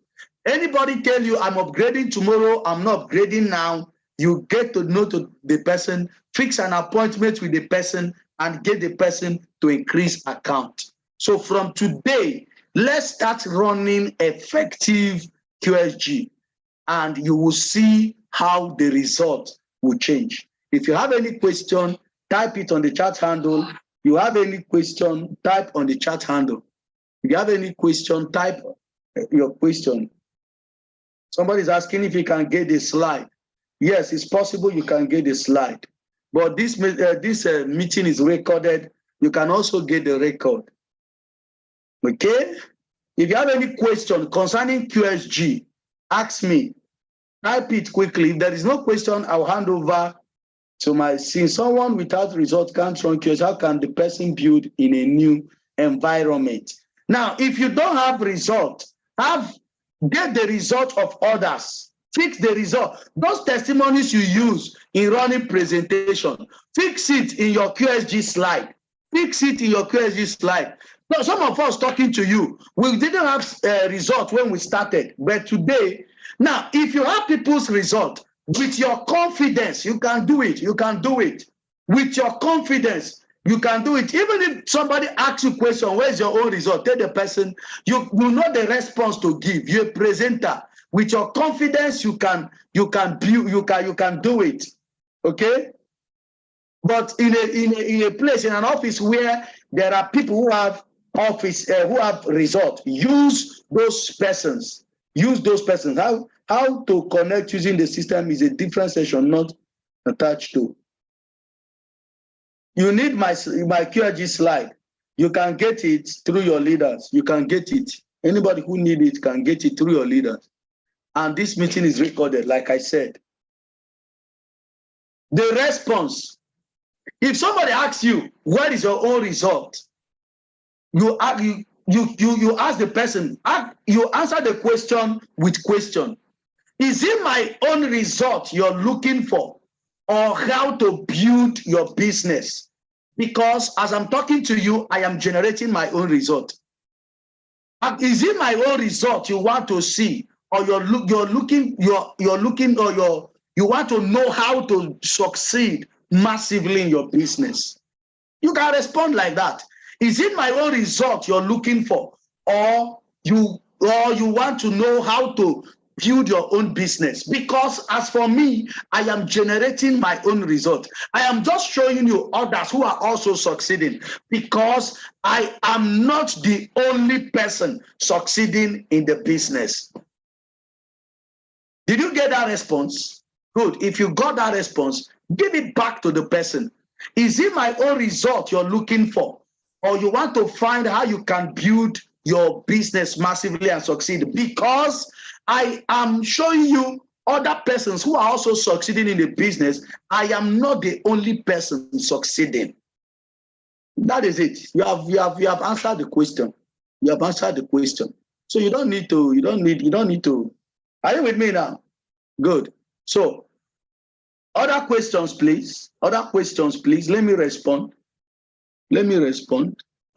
Anybody tell you, I'm upgrading tomorrow, I'm not upgrading now, you get to know to the person, fix an appointment with the person, and get the person to increase account. So from today, let's start running effective QSG, and you will see how the result will change. If you have any question, type it on the chat handle. You have any question, type on the chat handle. If you have any question, type your question. Somebody's asking if you can get the slide. Yes, it's possible you can get the slide. But this meeting is recorded. You can also get the record. Okay? If you have any question concerning QSG, ask me. Type it quickly. If there is no question, I'll hand over to my since someone without result can't run QSG, how can the person build in a new environment? Now, if you don't have result, get the result of others. Fix the result. Those testimonies you use in running presentation, fix it in your QSG slide. Fix it in your QSG slide. Now, some of us talking to you, we didn't have a result when we started, but today, now, if you have people's result, with your confidence, you can do it. You can do it. With your confidence, you can do it. Even if somebody asks you a question, where's your own result? Tell the person, you know the response to give. You're a presenter. With your confidence, you can do it. Okay? But in a place, in an office where there are people who have who have result, use those persons. Use those persons. How to connect using the system is a different session, not attached to. You need my QRG slide. You can get it through your leaders. You can get it. Anybody who needs it can get it through your leaders. And this meeting is recorded, like I said. The response. If somebody asks you, what is your own result? You ask the person, you answer the question with question. Is it my own result you're looking for, or how to build your business? Because as I'm talking to you, I am generating my own result. Is it my own result you want to see, or you're looking, or You want to know how to succeed massively in your business. You can respond like that. Is it my own result you're looking for? Or you want to know how to build your own business? Because as for me, I am generating my own result. I am just showing you others who are also succeeding, because I am not the only person succeeding in the business. Did you get that response? Good. If you got that response, give it back to the person. Is it my own result you're looking for? Or you want to find how you can build your business massively and succeed? Because I am showing you other persons who are also succeeding in the business. I am not the only person succeeding. That is it. You have answered the question. You have answered the question. So you don't need to. Are you with me now? Good. So, other questions, please. Other questions, please. Let me respond.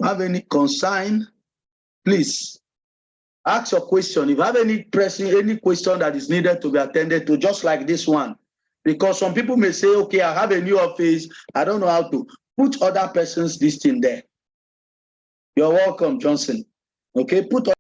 Have any concern? Please ask your question. If you have any question that is needed to be attended to, just like this one, because some people may say, okay, I have a new office, I don't know how to put other persons' this thing there. You're welcome, Johnson. Okay, put